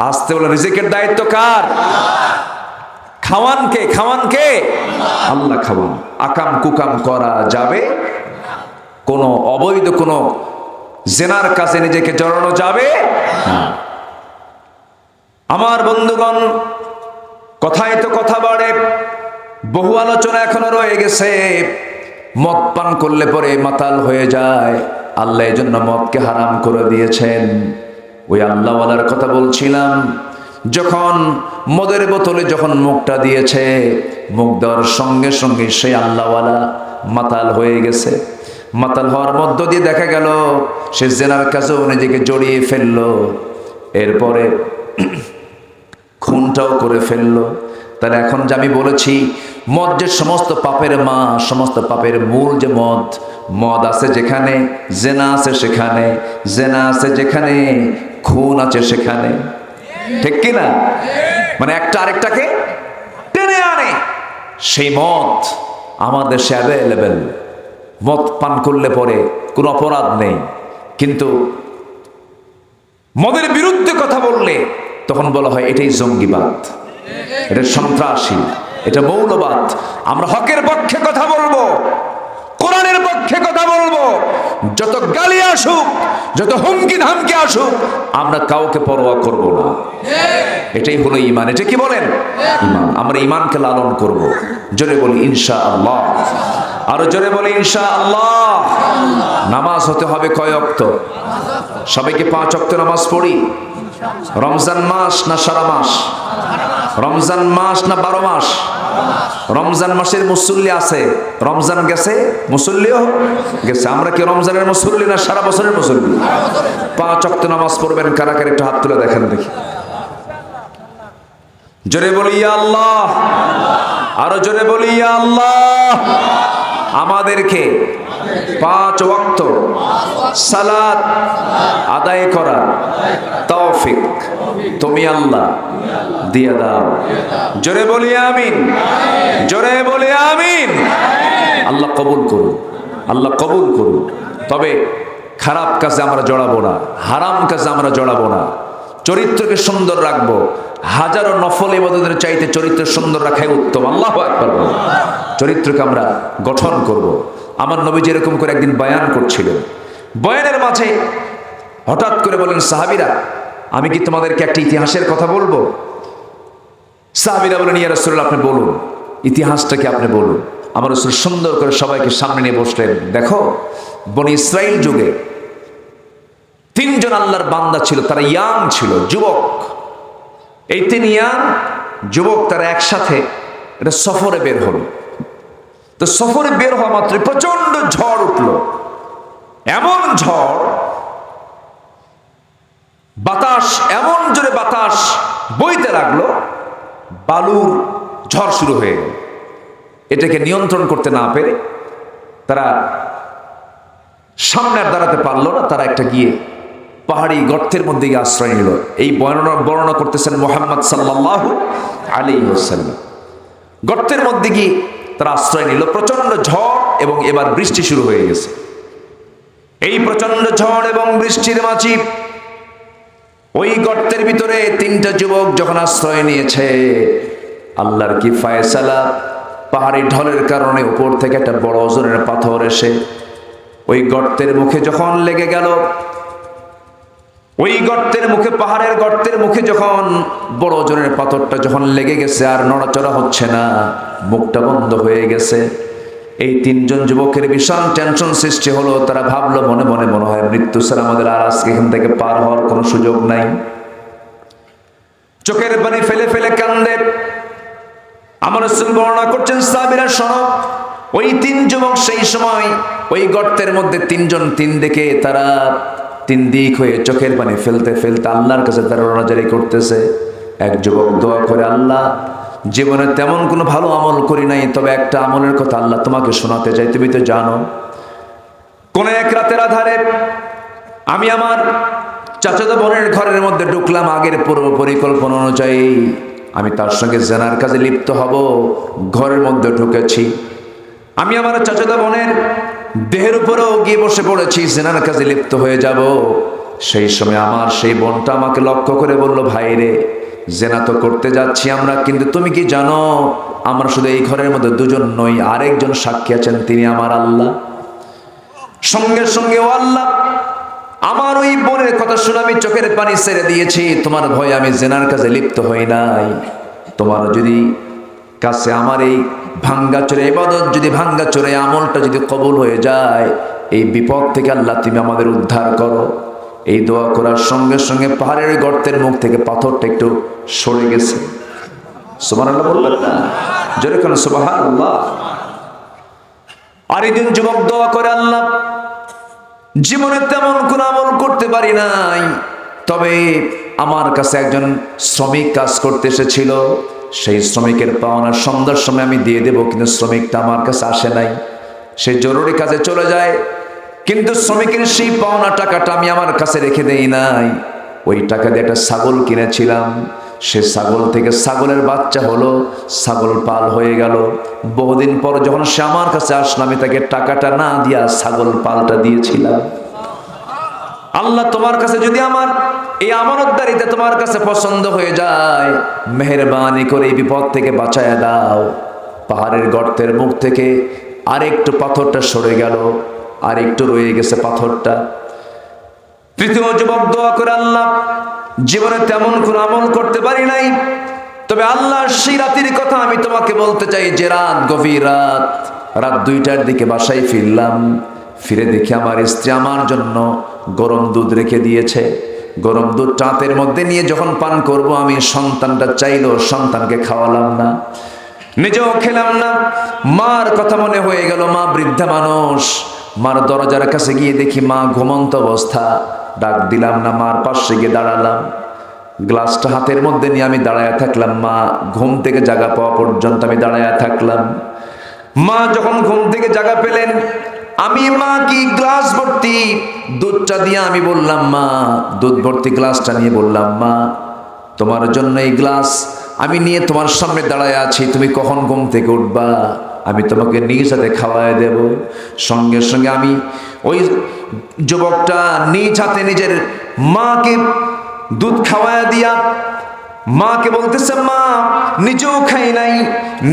আসতে বলে, রিজিকের দায়িত্ব কার? খাওয়ান কে? আল্লাহ খাওয়ান। আকাম কুকাম করা যাবে, কোনো অবৈধ কোনো জেনার কাছে নিজেকে জড়ানো যাবে না। আমার বন্ধুগণ, কথায় তো কথা বাড়ে, বহু আলোচনা এখনো রয়ে গেছে। মদ পান করলে পরে মাতাল হয়ে যায়, আল্লাহ এই জন্য মদকে হারাম করে দিয়েছেন। ওই আল্লাহওয়ালার কথা বলছিলাম, যখন মদের বোতলে যখন মুখটা দিয়েছে, মুখ দেওয়ার সঙ্গে সঙ্গে সেই আল্লাহওয়ালা মাতাল হয়ে গেছে। মাতাল হওয়ার মধ্য দিয়ে দেখা গেল সে জেনার কাছেও নিজেকে জড়িয়ে ফেললো, এরপরে খুনটাও করে ফেললো। তাহলে এখন যে আমি বলেছি, মদ যে সমস্ত পাপের মা, সমস্ত পাপের মূল যে মদ আছে যেখানে, জেনা আছে সেখানে, জেনা আছে যেখানে, খুন আছে সেখানে, ঠিক কিনা? মানে একটা আরেকটাকে টেনে আনে। সেই মদ আমাদের দেশে অ্যাভেলেবেল। মদ পান করলে পরে কোনো অপরাধ নেই, কিন্তু মদের বিরুদ্ধে কথা বললে তখন বলা হয় এটাই জঙ্গিবাদ, এটা সন্ত্রাসী, এটা মৌলবাদ। আমরা হকের পক্ষে কথা বলবো, কোরআনের পক্ষে কথা বলবো। যত গালি আসুক, যত হুমকি ধামকি আসুক, আমরা কাউকে পরোয়া করব না। এটাই হলো ঈমান। এটা কি বলেন? ঈমান। আমরা ঈমানকে লালন করব। জোরে বলি ইনশাআল্লাহ, আরো জোরে বলি ইনশাআল্লাহ। নামাজ হতে হবে কয় ওয়াক্ত? সবাইকে 5 ওয়াক্ত নামাজ পড়ি। রমজান মাস না সারা মাস? রমজান মাস না 12 মাস? রমজান মাসের মুসল্লি আছে, রমজান গেছে মুসল্লিও গেছে। আমরা কি রমজানের মুসল্লি না সারা বছরের মুসল্লি? 5 ওয়াক্ত নামাজ পড়বেন কারা কারা একটু হাত তুলে দেখেন দেখি। জোরে বলি ইয়া আল্লাহ, আরো জোরে বলি ইয়া আল্লাহ। আমাদেরকে 5 ওয়াক্ত সালাত আদায় করার তৌফিক তুমি আল্লাহ দিয়ে দাও। জোরে বলি আমিন, জোরে বলি আমিন। আল্লাহ কবুল করুন, আল্লাহ কবুল করুন। তবে খারাপ কাজে আমরা জড়াবো না, হারাম কাজে আমরা জড়াবো না। চরিত্রকে সুন্দর রাখবো। হাজারো নফল ইবাদতের চাইতে চরিত্র সুন্দর রাখাই উত্তম। আল্লাহু আকবার। চরিত্রকে আমরা গঠন করব। আমার নবী যেরকম করে একদিন বয়ান করছিলেন, বয়ানের মাঝে হঠাৎ করে বলেন, সাহাবীরা আমি কি তোমাদেরকে একটা ইতিহাসের কথা বলবো? সাহাবীরা বলেন, ইয়া রাসূলুল্লাহ আপনি বলুন, ইতিহাসটাকে আপনি বলুন। আমার রাসূল সুন্দর করে সবাইকে সামনে নিয়ে বসলেন। দেখো, বনি ইসরাইল যুগে তিনজন আল্লাহর বান্দা ছিল, তারা ইয়াং ছিল, যুবক। এই তিন ইয়াং যুবক তারা একসাথে একটা সফরে বের হলো। তো সফরে বের হওয়া মাত্র প্রচন্ড ঝড় উঠলো, এমন ঝড়, বাতাস, এমন জোরে বাতাস বইতে লাগলো, বালুর ঝড় শুরু হয়ে গেল। এটাকে নিয়ন্ত্রণ করতে না পেরে তারা সামনে আর দাঁড়াতে পারলো না। তারা একটা গিয়ে পাহাড়ি গর্তের মধ্যে গিয়ে আশ্রয় নিল। এই বর্ণনা করতেছেন মুহাম্মদ সাল্লাল্লাহু আলাইহি ওয়াসাল্লাম। গর্তের মধ্যে গিয়ে তারা আশ্রয় নিল। প্রচন্ড ঝড় এবং এবার বৃষ্টি শুরু হয়ে গেছে। এই প্রচন্ড ঝড় এবং বৃষ্টির মাঝে ওই গর্তের ভিতরে তিনটা যুবক যখন আশ্রয় নিয়েছে, আল্লাহর কি ফায়সালা, পাহাড়ি ঢলের কারণে উপর থেকে একটা বড় ওজনের পাথর এসে ওই গর্তের মুখে যখন লেগে গেল। ওই গর্তের মুখে, পাহাড়ের গর্তের মুখে যখন বড় ওজনের পাথরটা যখন লেগে গেছে, আর নড়াচড়া হচ্ছে না, মুখটা বন্ধ হয়ে গেছে। এই তিনজন যুবকের বিশাল টেনশন সৃষ্টি হলো। তারা ভাবলো মনে মনে, মনে হয় মৃত্যু ছাড়া আমাদের আর আজকে এখান থেকে পার হওয়ার কোনো সুযোগ নাই। চোখের পানি ফেলে ফেলে কান্দে। আমার রাসূল বর্ণনা করছেন, সাহাবীরা শোনো, ওই তিন যুবক সেই সময় ওই গর্তের মধ্যে তিনজন তিন দিকে, তারা তিন দিক হয়ে চোখের পানি ফেলতে ফেলতে আল্লাহর কাছে তারা রোনাজারি করতেছে। এক যুবক দোয়া করে, আল্লাহ জীবনে তেমন কোনো ভালো আমল করি নাই, তবে একটা আমলের কথা আল্লাহ তোমাকে শোনাতে চাই। তুমি তো জানো, কোন এক রাতের আধারে আমি আমার চাচাতো বোনের ঘরের মধ্যে ঢুকলাম। আগের পূর্ব পরিকল্পনা অনুযায়ী আমি তার সঙ্গে জেনার কাজে লিপ্ত হব। ঘরের মধ্যে ঢুকেছি, আমি আমার চাচাতো বোনের দেহের উপরেও গিয়ে বসে পড়েছি, জেনার কাজে লিপ্ত হয়ে যাব। সেই সময় আমার সেই বোনটা আমাকে লক্ষ্য করে বলল, ভাই রে, জেনা তো করতে যাচ্ছি আমরা, কিন্তু তুমি কি জানো আমরা শুধু এই ঘরের মধ্যে দুজন নই, আরেকজন সাক্ষী আছেন, তিনি আমার আল্লাহ। সঙ্গে সঙ্গে ও আল্লাহ, আমার ওই বোনের কথা শুনে আমি চোখের পানি ছেড়ে দিয়েছি। তোমার ভয়ে আমি জেনার কাজে লিপ্ত হই নাই। তোমার যদি কাছে আমার এই ভাঙ্গাচোরে ইবাদত, যদি ভাঙ্গাচোরে আমলটা যদি কবুল হয়ে যায়, এই বিপদ থেকে আল্লাহ তুমি আমাদের উদ্ধার করো। এই দোয়া করার সঙ্গে সঙ্গে পাহাড়ের গর্তের মুখ থেকে পাথরটা একটু সরে গেছে। সুবহানাল্লাহ বলবেন না? জোরে কোন সুবহানাল্লাহ। আর একজন যুবক দোয়া করে, আল্লাহ জীবনে তেমন কোন আমল করতে পারি নাই, তবে আমার কাছে একজন শ্রমিক কাজ করতে এসেছিল, সেই শ্রমিকের পাওনা সন্ধ্যার সময় আমি দিয়ে দেব, কিন্তু শ্রমিকটা আমার কাছে আসে নাই। সে জরুরি কাজে চলে যায়, কিন্তু শ্রমিকের সেই পাওনা টাকাটা আমি আমার কাছে রেখে দেই নাই। ওই টাকা দিয়ে একটা ছাগল কিনেছিলাম, সে ছাগল থেকে ছাগলের বাচ্চা হলো, ছাগল পাল হয়ে গেল। বহুদিন পর যখন সে আমার কাছে আসলো, আমি তাকে টাকাটা না দিয়া ছাগল পালটা দিয়েছিলাম। আল্লাহ তোমার কাছে যদি আমার এই আমানতদারিতে তোমার কাছে পছন্দ হয়ে যায়, মেহেরবানি করে এই বিপদ থেকে বাঁচায়া দাও। পাহাড়ের গর্তের মুখ থেকে আরেকটু পাথরটা সরে গেল, আর একটু রয়ে গেছে পাথরটা। তৃতীয় যুবক দোয়া করে, আল্লাহ জীবনে তেমন কোন আমল করতে পারি নাই, তবে আল্লাহ সেই রাতের কথা আমি তোমাকে বলতে চাই, যে রাত, গভীর রাত, রাত 2টার দিকে বাসায় ফিরলাম। ফিরে দেখি আমার স্ত্রী আমার জন্য গরম দুধ রেখে দিয়েছে। গরম দুধ চাঁতের মধ্যে নিয়ে যখন পান করব, আমি সন্তানটা চাইলো, সন্তানকে খাওয়ালাম না, নিজেও খেলাম না। মার কথা মনে হয়ে গেল, মা বৃদ্ধা মানুষ। মার দরজার কাছে গিয়ে দেখি মা ঘুমন্ত অবস্থা। ডাক দিলাম না, মার পাশে গিয়ে দাঁড়ালাম, গ্লাসটা হাতের মধ্যে নিয়ে আমি দাঁড়ায় থাকলাম। মা ঘুম থেকে জাগা পাওয়া পর্যন্ত আমি দাঁড়ায় থাকলাম। মা যখন ঘুম থেকে জাগা পেলেন, আমি মা কি গ্লাস ভর্তি দুধটা দিয়ে আমি বললাম, মা, দুধ ভর্তি গ্লাসটা নিয়ে বললাম, মা তোমার জন্য এই গ্লাস আমি নিয়ে তোমার সামনে দাঁড়ায় আছি, তুমি কখন ঘুম থেকে উঠবা, আমি তোমাকে নিজ হাতে খাওয়ায় দেব। সঙ্গে সঙ্গে আমি ওই যুবকটা নিজ হাতে নিজের মাকে দুধ খাওয়ায় দিয়া মাকে বলতেছে, মা নিজেও খাই নাই,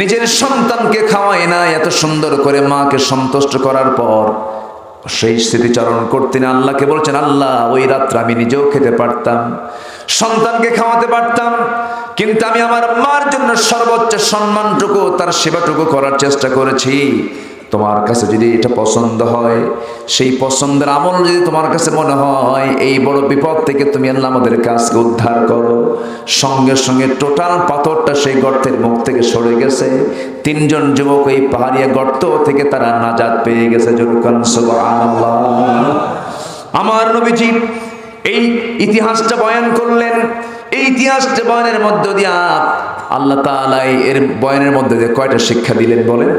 নিজের সন্তানকে খাওয়াই নাই। এত সুন্দর করে মাকে সন্তুষ্ট করার পর সেই স্মৃতিচারণ করতে না আল্লাহকে বলছেন, আল্লাহ ওই রাত্রে আমি নিজেও খেতে পারতাম, সন্তানকে খাওয়াতে পারতাম, কিন্তু আমি আমার মার জন্য সর্বোচ্চ সম্মানটুকু, তার সেবাটুকু করার চেষ্টা করেছি। তোমার কাছে যদি এটা পছন্দ হয়, সেই পছন্দের আমল যদি তোমার কাছে মনে হয়, এই বড় বিপদ থেকে তুমি আল্লাহ আমাদের কাজকে উদ্ধার করো। সঙ্গে সঙ্গে টোটাল পাথরটা সেই গর্তের মুখ থেকে সরে গেছে। 3 জন যুবক এই পাহাড়িয়া গর্ত থেকে তারা নাজাত পেয়ে গেছে। সুবহানাল্লাহ। আমার নবীজি এই ইতিহাসটা বয়ান করলেন। এই ইতিহাসটা বয়ানের মধ্য দিয়ে আল্লাহ তাআলা এর বয়ানের মধ্যে দিয়ে কয়টা শিক্ষা দিলেন বলেন?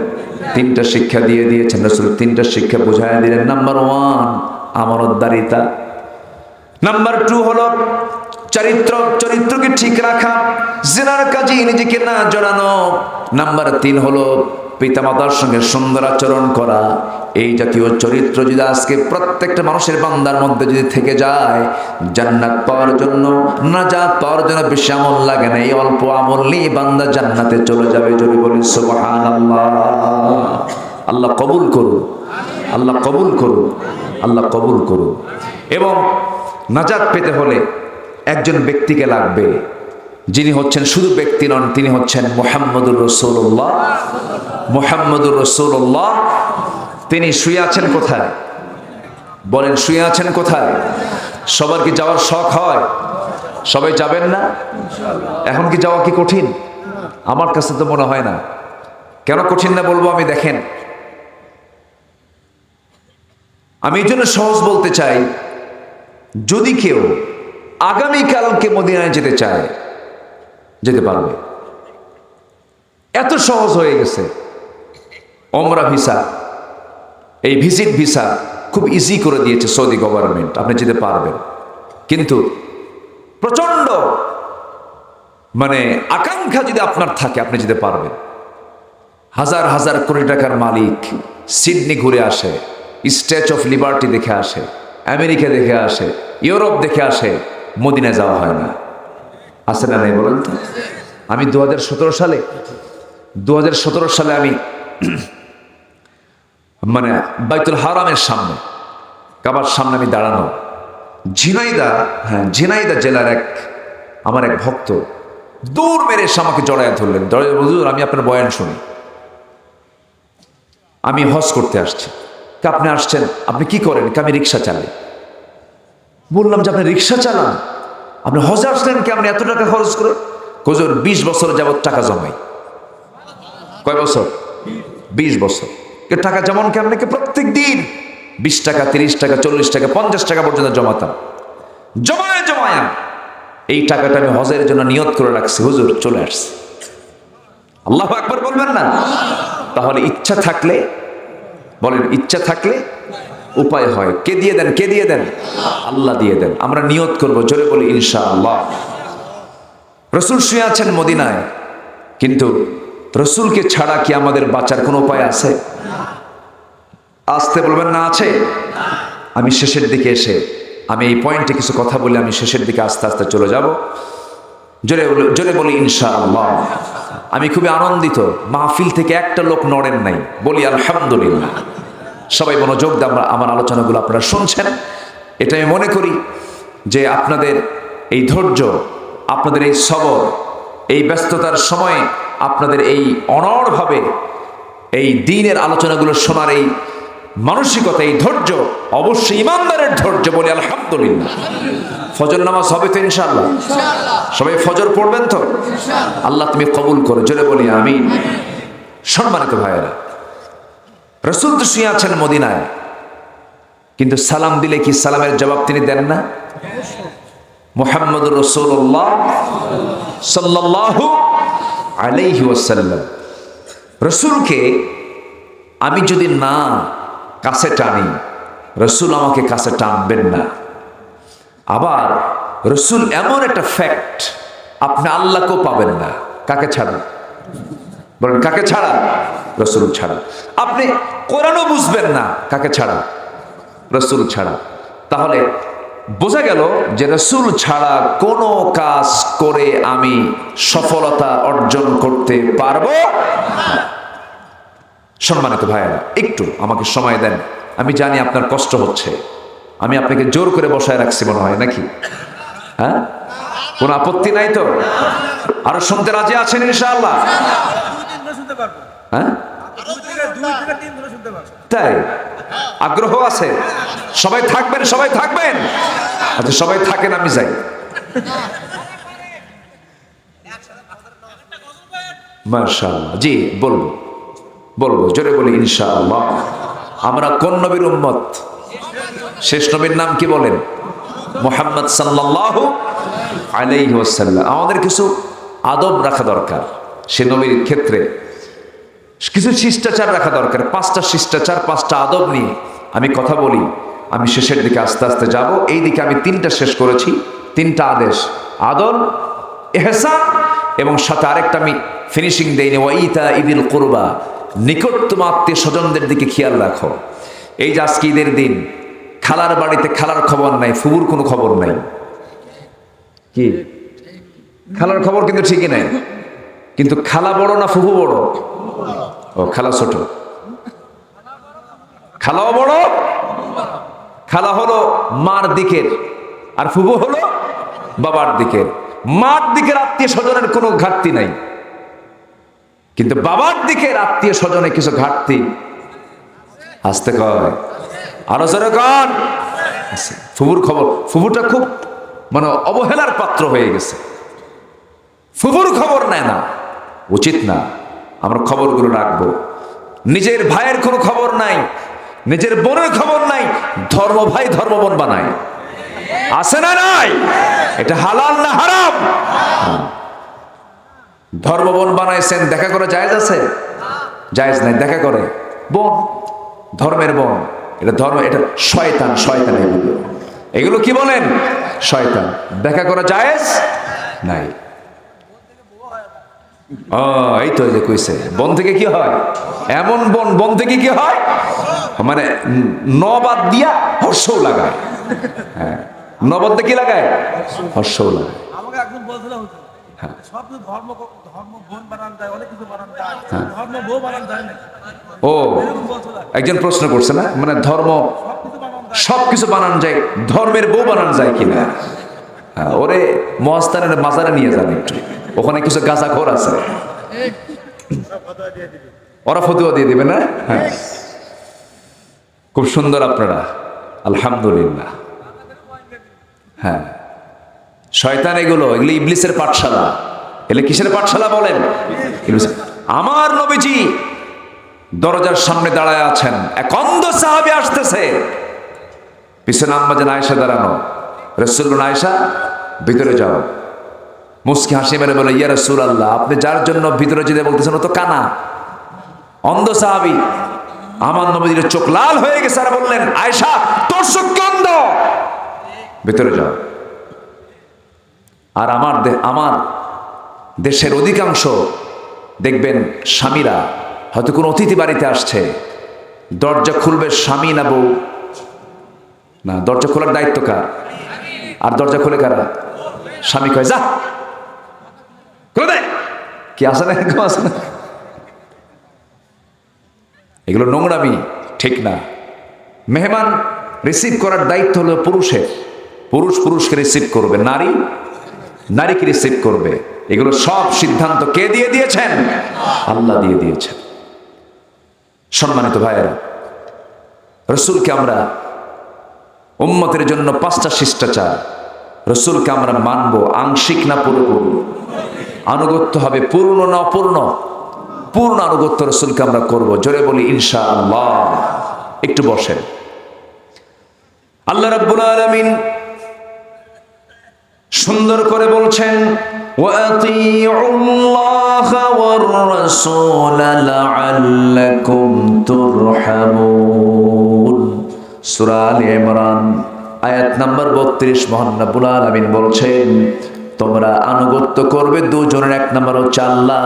3টা শিক্ষা দিয়ে দিয়েছেন রাসূল। 3টা শিক্ষা বুঝায় দিলেন। নাম্বার 1 আমানতদারিতা, নাম্বার 2 হলো চরিত্রকে ঠিক রাখা, জিনার কাজে নিজেকে না জড়ানো। নাম্বার 3 হলো পিতামাতার সঙ্গে সুন্দর আচরণ করা। এই জাতীয় চরিত্র যদি আজকে প্রত্যেকটা মানুষের বান্দার মধ্যে যদি থেকে যায়, জান্নাত পাওয়ার জন্য, নাজাত পাওয়ার জন্য বেশি আমল লাগে না। এই অল্প আমল নিয়ে বান্দা জান্নাতে চলে যাবে। যদি বলি সুবহানাল্লাহ। আল্লাহ কবুল করুন, আল্লাহ কবুল করুন, আল্লাহ কবুল করুন। এবং নাজাত পেতে হলে একজন ব্যক্তিকে লাগবে, যিনি হচ্ছেন শুধু ব্যক্তি নন, তিনি হচ্ছেন মুহাম্মদুর রাসূলুল্লাহ। মুহাম্মদুর রাসূলুল্লাহ তিনি শুয়ে আছেন কোথায় বলেন? শুয়ে আছেন কোথায়? সবার কি যাওয়ার শখ হয়? সবাই যাবেন না? এখন কি যাওয়া কি কঠিন? আমার কাছে তো মনে হয় না। কেন কঠিন না বলবো আমি, দেখেন, আমি এই জন্য সহজ বলতে চাই, যদি কেউ আগামীকালকে মদিনায় যেতে চায়, যেতে পারবে। এত সহজ হয়ে গেছে। ওমরা ভিসা, এই ভিজিট ভিসা খুব ইজি করে দিয়েছে সৌদি গভর্নমেন্ট, আপনি যেতে পারবেন। কিন্তু প্রচন্ড আকাঙ্ক্ষা যদি আপনার থাকে, আপনি যেতে পারবেন। হাজার হাজার কোটি টাকার মালিক সিডনি ঘুরে আসে, স্ট্যাচু অফ লিবার্টি দেখে আসে, আমেরিকা দেখে আসে, ইউরোপ দেখে আসে, মদিনায় যাওয়া হয় না। আছে না নাই বলেন তো? আমি 2017 সালে আমি বাইতুল হারামের সামনে, কাবার সামনে আমি দাঁড়ানো। ঝিনাইদা জেলার আমার এক ভক্ত দৌড় মেরে এসে আমাকে জড়ায় ধরলেন। হুজুর, আমি আপনার বয়ান শুনি, আমি হজ করতে আসছি। আপনি আসছেন, আপনি কি করেন? আমি রিক্সা চালাই। বললাম যে আপনি রিক্সা চালান, আপনি হজে আসলেন কি? আপনি এত টাকা খরচ করে? হুজুর 20 বছর যাবত টাকা জমাই। কয় বছর? 20 বছর। টাকা যেমন কেমনকে প্রত্যেক দিন 20 টাকা, 30 টাকা, 40 টাকা, 50 টাকা পর্যন্ত জমাতাম। জমায়া এই টাকাটা আমি হজের জন্য নিয়ত করে রাখছি। হুজুর চলে আসছে। আল্লাহু আকবার বলবেন না? তাহলে ইচ্ছা থাকলে বলেন, ইচ্ছা থাকলে উপায় হয়। কে দিয়ে দেন? কে দিয়ে দেন? আল্লাহ দিয়ে দেন। আমরা নিয়ত করব, জোরে বলি ইনশাআল্লাহ। রাসূল শুয়ে আছেন মদিনায়, কিন্তু রাসূলকে ছাড়া কি আমাদের বাঁচার কোনো উপায় আছে? আসতে বলবেন না, আছে? আমি শেষের দিকে এসে আমি এই পয়েন্টে কিছু কথা বলে আমি শেষের দিকে আস্তে আস্তে চলে যাব। জোরে বলি ইনশাআল্লাহ। আমি খুবই আনন্দিত, মাহফিল থেকে একটা লোক নড়েন নাই। বলি আলহামদুলিল্লাহ। সবাই মনোযোগ দিয়ে আমার আলোচনাগুলো আপনারা শুনছেন। এটা আমি মনে করি যে আপনাদের এই ধৈর্য, আপনাদের এই সবর, এই ব্যস্ততার সময়ে আপনাদের এই অনড়ভাবে এই দ্বীনের আলোচনাগুলো শোনার এই মানসিকতা, এই ধৈর্য, অবশ্যই ইমানদারের ধৈর্য। বলি আলহামদুলিল্লাহ। ফজর নামাজ হবে তো ইনশাআল্লাহ? সবাই ফজর পড়বেন তো? আল্লাহ তুমি কবুল করো, জোরে বলি আমিন। সম্মানিত ভাইয়েরা, রাসূল তো শুয়ে আছেন মদিনায়, কিন্তু সালাম দিলে কি সালামের জবাব তিনি দেন না? মুহাম্মদুর রাসূলুল্লাহ সাল্লাল্লাহু আলাইহি ওয়াসাল্লাম, রাসূলকে আমি যদি না কাছে টানি, রাসূল আমাকে কাছে টানবেন না। আবার রাসূল এমন একটা ফ্যাক্ট, আপনি আল্লাহকেও পাবেন না। কাকে ছাড়া বলেন? কাকে ছাড়া? রাসূল ছাড়া। আপনি কোরআনও বুঝবেন না। কাকে ছাড়া? রাসূল ছাড়া। তাহলে বোঝা গেল যে রাসূল ছাড়া কোনো কাজ করে আমি সফলতা অর্জন করতে পারবো না। সম্মানিত ভাইয়েরা, একটু আমাকে সময় দেন, আমি জানি আপনার কষ্ট হচ্ছে, আমি আপনাকে জোর করে বসায় রাখছি মনে হয় নাকি? হ্যাঁ, কোনো আপত্তি নাই তো? আরো শুনতে রাজি আছেন ইনশাআল্লাহ? হ্যাঁ, তাই আগ্রহ আছে? সবাই থাকবেন, সবাই থাকবেন? আচ্ছা সবাই থাকেন, আমি যাই। মাশাআল্লাহ, জি বলবো বলবো, জোরে বলি ইনশাআল্লাহ। আমরা কোন নবীর উম্মত? শেষ নবীর নাম কি বলেন? মুহাম্মদ সাল্লাল্লাহু আলাইহি ওয়াসাল্লাম। আমাদের কিছু আদব রাখা দরকার, সে নবীর ক্ষেত্রে কিছু শিষ্টাচার রাখা দরকার। 5টা শিষ্টাচার, 5টা আদব নিয়ে আমি কথা বলি। আমি শেষের দিকে আস্তে আস্তে যাব। এই দিকে আমি 3টা শেষ করেছি, 3টা আদেশ, আদর, ইহসান, এবং সাথে আরেকটা আমি ফিনিশিং দেইনি, ওয়াইতা ইদিল কুরবা, নিকটতম আত্মীয় স্বজনদের দিকে খেয়াল রাখো। এই যে আজকে ঈদের দিন, খালার বাড়িতে খালার খবর নাই, ফুবুর কোনো খবর নাই। কি খালার খবর কিন্তু ঠিকই নাই, কিন্তু খালা বড় না ফুফু বড়? ও খালা ছোট, খালাও বড়। খালা হলো মার দিকের, আর ফুফু হলো বাবার দিকের। মার দিকের আত্মীয় স্বজনের কোনো ঘাটতি নাই, কিন্তু বাবার দিকের আত্মীয় স্বজনে কিছু ঘাটতি আসতে কয়, আরো জোরে কন। ফুফুর খবর, ফুফুটা খুব মানে অবহেলার পাত্র হয়ে গেছে, ফুফুর খবর নেয় না, উচিত না। আমরা খবরগুলো রাখবো। নিজের ভাইয়ের কোনো খবর নাই, নিজের বোনের খবর নাই, ধর্ম ভাই ধর্ম বোন বানায়, আছে না নাই? এটা হালাল না হারাম? ধর্ম বোন বানাইছেন, দেখা করে জায়েজ আছে? জায়েজ নাই, দেখা করে বোন, ধর্মের বোন, এটা ধর্ম, এটা শয়তান, শয়তান এগুলো, এগুলো কি বলেন? শয়তান। দেখা করা জায়েজ নাই। ও এই তো যে কইছে, বোন থেকে কি হয়? এমন বোন, বোন থেকে কি হয়? মানে নবাদ দিয়া হর্ষও লাগায়। হ্যাঁ, নবাদ দিয়ে কি লাগায়? হর্ষও লাগায়। আমাকে একজন বলছিল সব ধর্ম ধর্ম বোন বানান যায়, অনেক কিছু বানান যায়, ধর্ম বউ বানান যায় না। ও একজন প্রশ্ন করছে না, মানে ধর্ম সবকিছু বানান যায়, ধর্মের বউ বানান যায় কিনা? ওরে মহাস্থানের মাজারে নিয়ে যান একটু, ওখানে কিছু গাঁজাখোর আছে, ওরা ফতুয়া দিয়ে দিবে না? হ্যাঁ, খুব সুন্দর আপনারা, আলহামদুলিল্লাহ। হ্যাঁ, শয়তান এগুলো, এগুলো ইবলিসের পাঠশালা। এগুলো কিসের পাঠশালা বলেন? আমার নবীজি দরজার সামনে দাঁড়ায় আছেন, এক অন্ধ সাহাবী আসতেছে, পিছনে আম্মা জান আয়েশা দাঁড়ানো। রাসূলুল্লাহ, আয়েশা ভিতরে যাও। মুস্কি হাসি মেরে বলে, ইয়া রাসূলুল্লাহ, আপনি যার জন্য ভিতরে যেতে বলতেছেন ও তো কানা, অন্ধ সাহাবী। আমার নবীজির চোখ লাল হয়ে গেছে আর বললেন, আয়েশা তোর চোখ কি অন্ধ? ভিতরে যাও। আর আমার দেশের অধিকাংশ দেখবেন স্বামীরা হয়তো কোনো অতিথি বাড়িতে আসছে, দরজা খুলবে স্বামী না বউ? না, দরজা খোলার দায়িত্ব কার? আর দরজা খুলে কারা? স্বামী কয়, যা খুলে দেয়। কি আসে না, এরকম আসে না? এগুলো নোংরামি, ঠিক না। মেহমান রিসিভ করার দায়িত্ব হলো পুরুষের, পুরুষ পুরুষকে রিসিভ করবে, নারী নারীকে রিসিভ করবে। এগুলো সব সিদ্ধান্ত কে দিয়ে দিয়েছেন? আল্লাহ দিয়ে দিয়েছেন। সম্মানিত ভাইয়েরা, রসুলকে আমরা উম্মতের জন্য 5টা শিষ্টাচার, রসুলকে আমরা মানব, আংশিক না পুরোপুরি। আনুগত্য হবে পূর্ণ না অপূর্ণ? পূর্ণ আনুগত্য রসুলকে আমরা করব। জোরে বলি ইনশাআল্লাহ। একটু বসেন। আল্লাহ রাব্বুল আলামিন সুন্দর করে বলছেন, ওয়াতিউল্লাহা ওয়ার রাসূল লাআল্লাকুম তুরহামুন। সূরা আলে ইমরান আয়াত নাম্বার 32। মহান রাব্বুল আলামিন বলছেন, তোমরা আনুগত্য করবে দুজনের, 1 নাম্বার হচ্ছে আল্লাহ,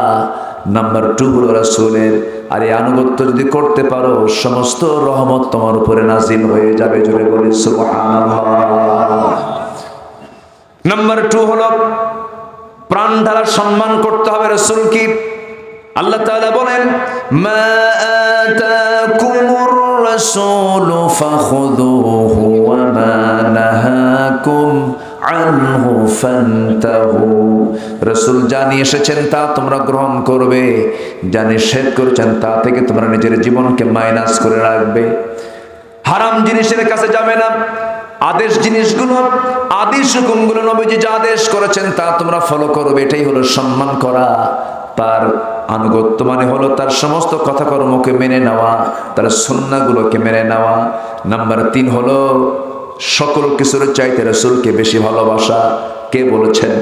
নাম্বার 2 হলো রাসূলের। আর এই আনুগত্য যদি করতে পারো, সমস্ত রহমত তোমার উপরে নাজিল হয়ে যাবে। জোরে বলি সুবহানাল্লাহ। নাম্বার 2 হলো প্রাণ দ্বারা সম্মান করতে হবে রাসূলকে। আল্লাহ তাআলা বলেন, মা আতাকুমুর الرسول فخذوه وما نهاكم আনহু ফান্তাহু। রাসূল জানিয়ে এসেছেন তা তোমরা গ্রহণ করবে, যা নিষেধ করেছেন তা থেকে তোমরা নিজের জীবনকে মাইনাস করে রাখবে। হারাম জিনিসের কাছে যাবে না। আদেশ জিনিসগুলো, আদেশ হুকুমগুলো নবীজি যা আদেশ করেছেন তা তোমরা ফলো করবে। এটাই হলো সম্মান করা। তার আনুগত্য মানে হলো তার সমস্ত কথাকর্মকে মেনে নেওয়া, তার সুন্নাহগুলোকে মেনে নেওয়া। নাম্বার 3 হলো সকল কিছুর চাইতে রাসূলকে বেশি ভালোবাসা। কে বলেছেন?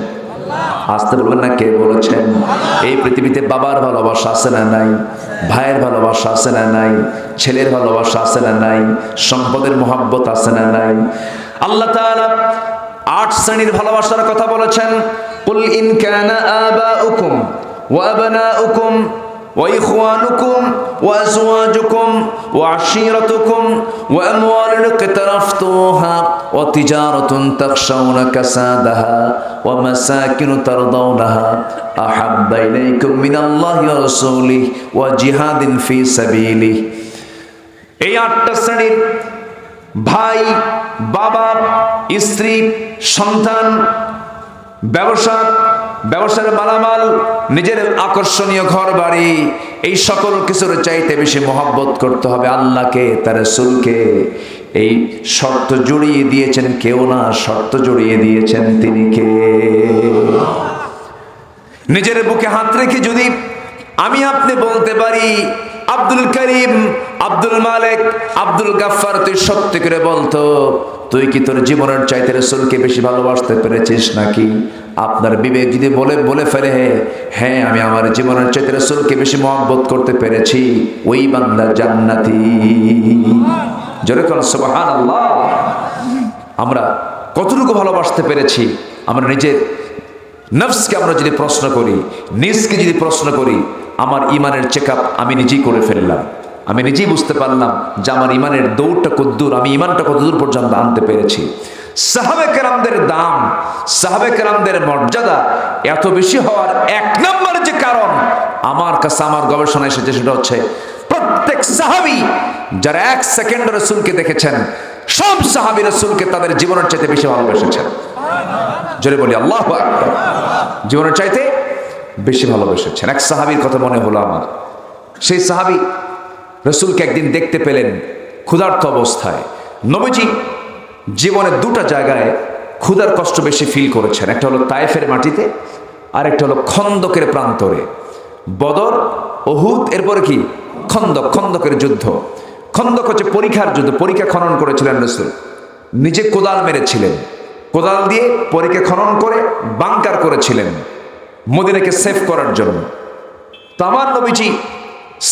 আসতে বলবেন না, কে বলেছেন? এই পৃথিবীতে বাবার ভালোবাসা আছে না নাই? ভাইয়ের ভালোবাসা আছে না নাই? ছেলের ভালোবাসা আছে না নাই? সম্পদের মহব্বত আছে না নাই? আল্লাহ তাআলা 8 শ্রেণীর ভালোবাসার কথা বলেছেন। কুল ইন কানা আবাউকুম ওয়া আবনাউকুম وإخوانكم وأزواجكم وعشيرتكم وأموال اقترفتموها وتجارة تخشون كسادها ومساكن ترضونها أحب إليكم من الله ورسوله وجهاد في سبيله। এই 8টা শ্রেণীর ভাই, বাবা, স্ত্রী, সন্তান, ব্যবসা, ব্যবসার মালামাল, নিজের আকর্ষণীয় ঘর বাড়ি, এই সকল কিছুর চাইতে বেশি মহব্বত করতে হবে আল্লাহকে, তার রাসূলকে। এই শর্ত জড়িয়ে দিয়েছেন কেউ না, শর্ত জড়িয়ে দিয়েছেন তিনি কে? নিজের বুকে হাত রেখে যদি আমি আপনি বলতে পারি, আব্দুল করিম, আব্দুল মালিক, আব্দুল গাফফার, তুই সত্যি করে বলতো, তুই কি তোর জীবনের চাইতে রাসূলকে বেশি ভালোবাসতে পেরেছিস নাকি? আপনার বিবেক যদি বলে ফেলে হ্যাঁ আমি আমার জীবনের চাইতে রাসূলকে বেশি মহব্বত করতে পেরেছি, ওই বান্দা জান্নাতি। জোরে বলুন সুবহানাল্লাহ। আমরা কতটুকু ভালোবাসতে পেরেছি? আমরা নিজের নফসকে আমরা যদি প্রশ্ন করি, নিজকে যদি প্রশ্ন করি, আমার ইমানের চেকআপ আমি নিজেই করে ফেললাম। আমি নিজেই বুঝতে পারলাম যে আমার ইমানের দৌড়টা কতদূর, আমি ইমানটা কতদূর পর্যন্ত আনতে পেরেছি। সাহাবে কেরামদের দাম, সাহাবে কেরামদের মর্যাদা এত বেশি হওয়ার 1 নম্বর যে কারণ আমার কাছে, আমার গবেষণা এসেছে, সেটা হচ্ছে প্রত্যেক সাহাবী যারা 1 সেকেন্ড রাসূলকে দেখেছেন, সব সাহাবী রাসূলকে তাদের জীবনের চাইতে বেশি ভালোবেসেছেন। জোরে বলি আল্লাহু আকবার। জীবনের চাইতে বেশি ভালোবেসেছেন। এক সাহাবীর কথা মনে হলো আমার। সেই সাহাবী রাসূলকে একদিন দেখতে পেলেন ক্ষুধার্ত অবস্থায়। নবীজি জীবনে 2টা জায়গায় ক্ষুধার কষ্ট বেশি ফিল করেছেন। একটা হলো তায়েফের মাটিতে, আর একটা হলো খন্দকের প্রান্তরে। বদর, উহুদ, এরপরে কি খন্দক, খন্দকের যুদ্ধ। খন্দক হচ্ছে পরীক্ষার যুদ্ধ, পরীক্ষা খনন করেছিলেন রাসূল। নিজে কোদাল মেরেছিলেন, কোদাল দিয়ে পরীক্ষা খনন করে বাংকার করেছিলেন মদিনাকে সেভ করার জন্য। তো আমার নবীজি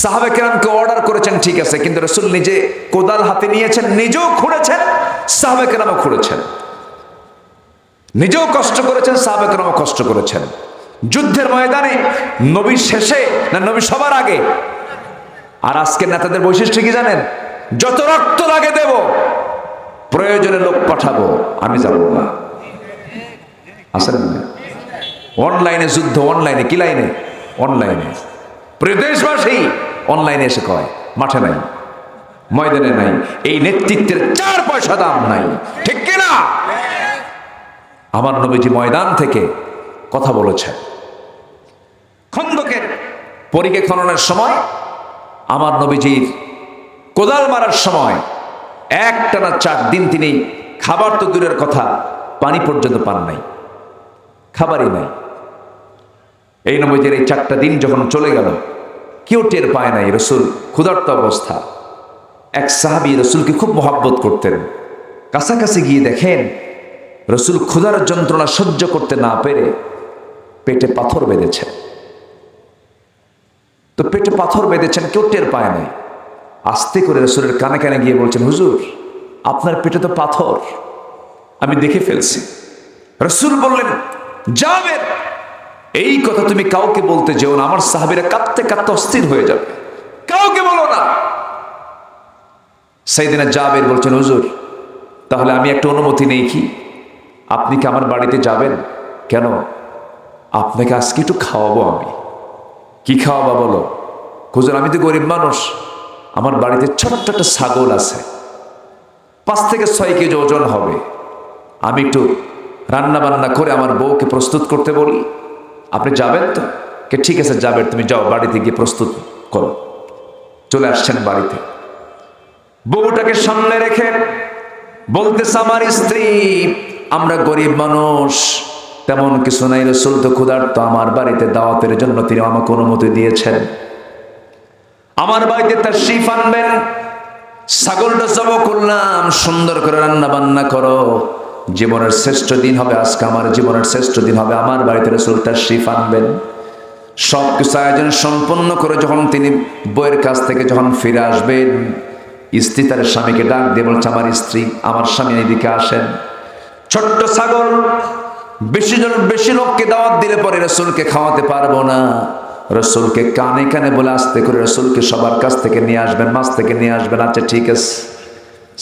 সাহাবে কেরামকে অর্ডার করেছেন, ঠিক আছে, কিন্তু রাসূল নিজে কোদাল হাতে নিয়েছেন, নিজেও খুঁড়েছেন, সাহাবে কেরামও খুঁড়েছেন, নিজেও কষ্ট করেছেন, সাহাবে কেরামও কষ্ট করেছেন। যুদ্ধের ময়দানে নবী শেষে না নবী সবার আগে? আর আজকের নেতাদের বৈশিষ্ট্য কি জানেন? যত রক্ত লাগে দেব, প্রয়োজনে লোক পাঠাবো, আমি যাবো না। আসেন না, অনলাইনে যুদ্ধ, অনলাইনে কি লাইনে? অনলাইনে। প্রিয় দেশবাসী, অনলাইনে এসে কয় মাঠে নাই, ময়দানে নাই। এই নেতৃত্বের 4 পয়সা দাম নাই, ঠিক কিনা? আমার নবীজি ময়দান থেকে কথা বলেছেন। খন্দকের পরীক্ষা খননের সময় আমার নবীজির কোদাল মারার সময় একটানা 4 দিন তিনি খাবার তো দূরের কথা, পানি পর্যন্ত পান নাই, খাবারই নাই। এই নবীজির এই 4টা দিন যখন চলে গেল, কেউ টের পায় নাই রাসূল ক্ষুধার্ত অবস্থা। এক সাহাবী রাসূলকে খুব মহব্বত করতেন। কাছাকাছি গিয়ে দেখেন রাসূল ক্ষুধার যন্ত্রণা সহ্য করতে না পেরে পেটে পাথর বেঁধেছে। তো পেটে পাথর বেঁধেছেন, কেউ টের পায় নাই। আস্তে করে রাসূলের কানে কানে গিয়ে বলছেন, হুজুর আপনার পেটে তো পাথর, আমি দেখে ফেলছি। রাসূল বললেন, জাবের, এই কথা তুমি কাউকে বলতে যেও না, আমার সাহাবীরা কাঁদতে কাঁদতে অস্থির হয়ে যাবে, কাউকে বলো না। সাইয়েদনা জাবের বলছেন, হুজুর তাহলে আমি একটা অনুমতি নেই কি? আপনি কি আমার বাড়িতে যাবেন? কেন? আপনাকে আজকে একটু খাওয়াবো আমি। কি খাওয়াবো বলো? হুজুর আমি তো গরিব মানুষ, আমার বাড়িতে ছোট্ট একটা ছাগল আছে, 5 থেকে 6 কেজি ওজন হবে। আমি একটু রান্না বান্না করে আমার বউকে প্রস্তুত করতে বলি, আপনি যাবেন তো? কে ঠিক আছে যাবেন, তুমি যাও বাড়িতে গিয়ে প্রস্তুত করো। চলে আসছেন বাড়িতে, বউটাকে সামনে রেখে বলতেছে আমার স্ত্রী, আমরা গরিব মানুষ, তেমন কিছু নাই, রাসূল তো ক্ষুধার্ত, আমার বাড়িতে দাওয়াতের জন্য তিনি আমাকে অনুমতি দিয়েছেন, আমার বাড়িতে তাশরীফ আনবেন, ছাগলটা জবাই করলাম, সুন্দর করে রান্না বান্না করো, জীবনের শ্রেষ্ঠ দিন হবে আজকে, আমার জীবনের শ্রেষ্ঠ দিন হবে, আমার বাড়িতে রাসূল তাশরীফ আনবেন। সব কিছু আয়োজন সম্পন্ন করে যখন তিনি বইয়ের কাছ থেকে যখন ফিরে আসবেন, স্ত্রী তার স্বামীকে ডাক দিয়ে বলছে, আমার স্ত্রী, আমার স্বামী এদিকে আসেন। ছোট্ট ছাগল, বেশি লোককে দাওয়াত দিলে পরে রাসূলকে খাওয়াতে পারবো না, রাসূলকে কানে কানে বলে আস্তে করে রাসূলকে সবার কাছ থেকে নিয়ে আসবেন, মাছ থেকে নিয়ে আসবেন। আচ্ছা ঠিক আছে।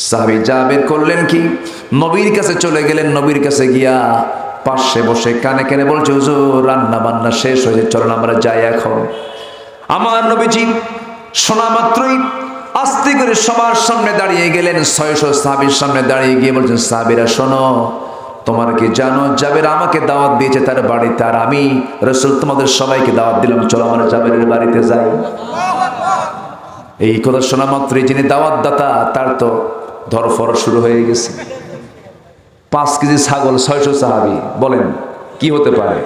সাহাবী জাবের করলেন কি, নবীর কাছে চলে গেলেন, নবীর কাছে গিয়া পাশে বসে কানে কানে বলছে, হুজুর রান্না বান্না শেষ হয়েছে, চলেন আমরা যাই এখন। আমার নবীজি শোনা মাত্রই আস্তে করে সবার সামনে দাঁড়িয়ে গেলেন, 600 সাহাবীর সামনে দাঁড়িয়ে গিয়ে বলছেন, সাহাবীরা শোনো, তোমার কি জানো জাবের আমাকে দাওয়াত দিয়েছে তার বাড়িতে, আর আমি রাসূল তোমাদের সবাইকে দাওয়াত দিলাম, চলো আমরা জাবেরের বাড়িতে যাই। এই কথা শোনা মাত্রই যিনি দাওয়াত দাতা তার তো ধরফর শুরু হয়ে গেছে। 5 কেজি ছাগল, 600 সাহাবী, বলেন কি হতে পারে?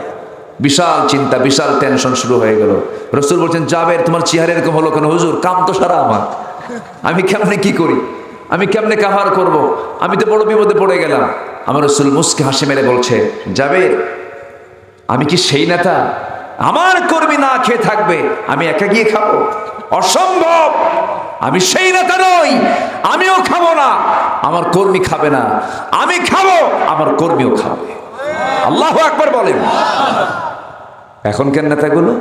বিশাল চিন্তা, বিশাল টেনশন শুরু হয়ে গেল। রাসূল বলছেন, জাবের তোমার চেহারা এরকম হলো কেন? হুজুর কাম তো সারা আমার, আমি কেমনে কি করি, আমি কেমনে কাভার করব, আমি তো বড় বিপদে পড়ে গেলাম। আমার রাসূল মুস্কি হাসি মেরে বলছে, জাবের আমি কি সেই নেতা আমার কর্মী না খেয়ে থাকবে আমি একা গিয়ে খাবো? অসম্ভব, আমি সেই নেতা নই, আমিও খাবো না, আমার কর্মী খাবে না, আমি খাবো, আমার কর্মীও খাবে। আল্লাহু আকবার বলেন। এখনকার নেতাগুলো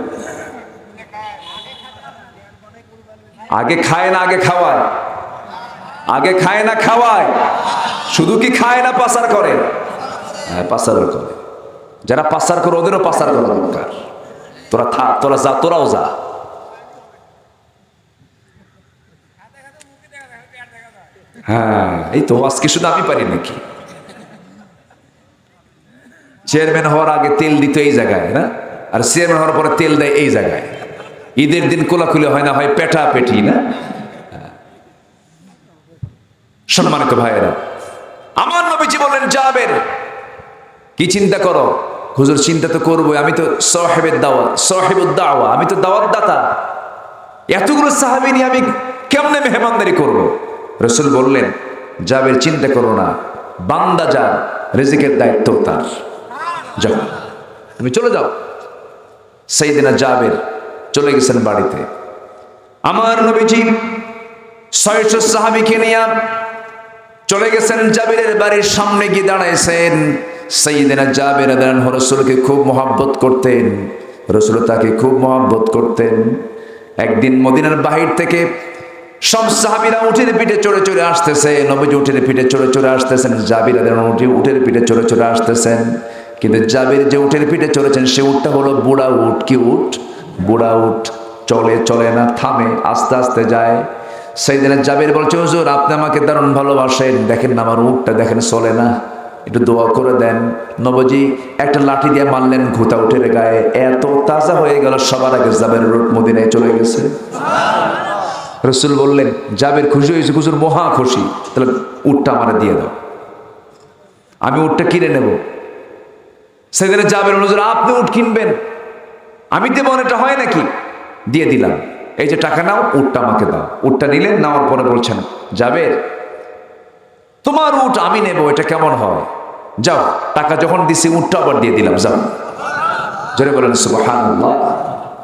আগে খায় না আগে খাওয়ায়, আগে খায় না খাওয়ায়, শুধু কি খায় না পাচার করে? হ্যাঁ পাচার করে, যারা পাচার করে ওদেরও পাচার করা দরকার। তোরা থাক, তোরা যা, তোরাও যা। হ্যাঁ এই তো আজকে শুধু আমি পারি নাকি? চেয়ারম্যান হওয়ার আগে তেল দিত এই জায়গায় না, আর চেয়ারম্যান হওয়ার পরে তেল দেয় এই জায়গায়। ঈদের দিন কোলাকুলি হয় না, হয় পেটা পেটি না। সম্মানিত ভাইয়েরা, আমার নবীজি বললেন, জাবের কি চিন্তা করো? হুজুর চিন্তা তো করবোই, আমি তো সাহেবের দাওয়াত, সাহেবুদ দাওয়া, আমি তো দাওয়াত দাতা, এতগুলো সাহাবী নিয়ে আমি কেমনে মেহমানদারি করব? রাসূল বললেন, জাবের চিন্তা করো না, বান্দা যার রিজিকের দায়িত্ব তার, যাও তুমি চলে যাও। সাইয়েদনা জাবের চলে গেছেন বাড়িতে। আমার নবীজি 600 সাহাবীকে নিয়ে চলে গেছেন জাবেরের বাড়ির সামনে গিয়ে দাঁড়াইছেন। সাইয়েদনা জাবের রাদিয়াল্লাহু আনহু রাসূলকে খুব মহব্বত করতেন, রাসূল তাকে খুব মহব্বত করতেন। একদিন মদিনার বাহির থেকে সব সাহাবীরা উটের পিঠে চড়ে চড়ে আসতেছে, নবীজি উটের পিঠে চড়ে চড়ে আসতেছেন, জাবের রাদিয়াল্লাহু আনহু উটের পিঠে চড়ে চড়ে আসতেছেন। কিন্তু জাবের যে উটের পিঠে চড়েছেন সে উটটা হলো বুড়া উট। কি উট? বুড়া উট, চলে চলে না, থামে, আস্তে আস্তে যায়। সাইয়েদনা জাবের বলছে, হুজুর আপনি আমাকে দারুণ ভালোবাসেন, দেখেন না আমার উটটা দেখেন চলে না, একটু দোয়া করে দেন। নবীজি একটা লাঠি দিয়ে মারলেন ঘুতা উটের গায়ে, এত তাজা হয়ে গেল, সবার আগে জাবেরের উট মদিনায় চলে গেছে। রাসূল বললেন, জাবের খুশি হয়েছে? হুজুর মহা খুশি, তাহলে উটটা আমারে দিয়ে দাও, আমি উটটা কিনে নেব। সাইয়েদনা জাবের, হুজুর আপনি উট কিনবেন, আমি দেব না, এটা হয় নাকি? দিয়ে দিলাম, এই যে টাকা নাও, উটটা আমাকে দাও। উটটা নিলেন, নেওয়ার পরে বলছেন, জাবের তোমার উট আমি নেব, এটা কেমন হয়? যাও, টাকা যখন দিছি উটটা আবার দিয়ে দিলাম, যাও। জোরে বলেন সুবহানাল্লাহ।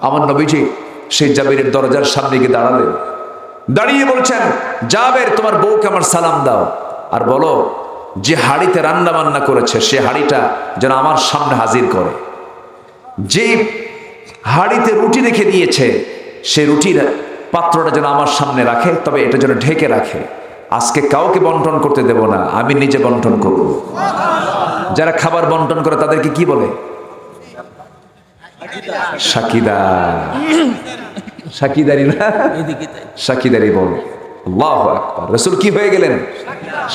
আমার নবীজি সেই জাবেরের দরজার সামনে গিয়ে দাঁড়ালেন, দাঁড়িয়ে বলছেন, জাবের তোমার বউকে আমার সালাম দাও, আর বলো যে হাড়িতে রান্না বান্না করেছে সে হাড়িটা যেন আমার সামনে হাজির করে, যে হাড়িতে রুটি রেখে দিয়েছে সে রুটির পাত্রটা যেন আমার সামনে রাখে, তবে এটা যেন ঢেকে রাখে। আজকে কাউকে বন্টন করতে দেব না, আমি নিজে বন্টন করব। যারা খাবার বন্টন করে তাদেরকে কি বলে? সাকিদা। সাকিদারি না, এদিকে তাই। সাকিদারি বল। আল্লাহু আকবার। রাসূল কি হয়ে গেলেন?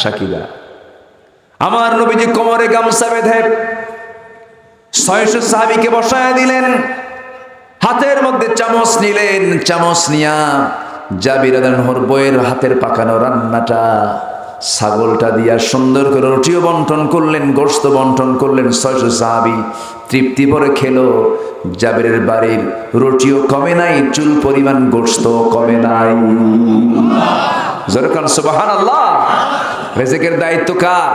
সাকিদা। আমার নবীজি কোমরে গামছা বেঁধে 600 সাহাবীকে বসায় দিলেন, হাতের মধ্যে চামচ নিলেন, চামচ নিয়া জাবির রাদিয়াল্লাহু আনহুর বইয়ের হাতের পাকানো রান্নাটা ছাগলটা দিয়া সুন্দর করে রুটিও বন্টন করলেন, গোশত বন্টন করলেন। 600 সাহাবী তৃপ্তি ভরে খেলো। জাবিরের বাড়ির রুটিও কমে নাই, চুল পরিমাণ গোশত কমে নাই। জোরে কান সুবহানাল্লাহ। রিজিকের দায়িত্ব কার?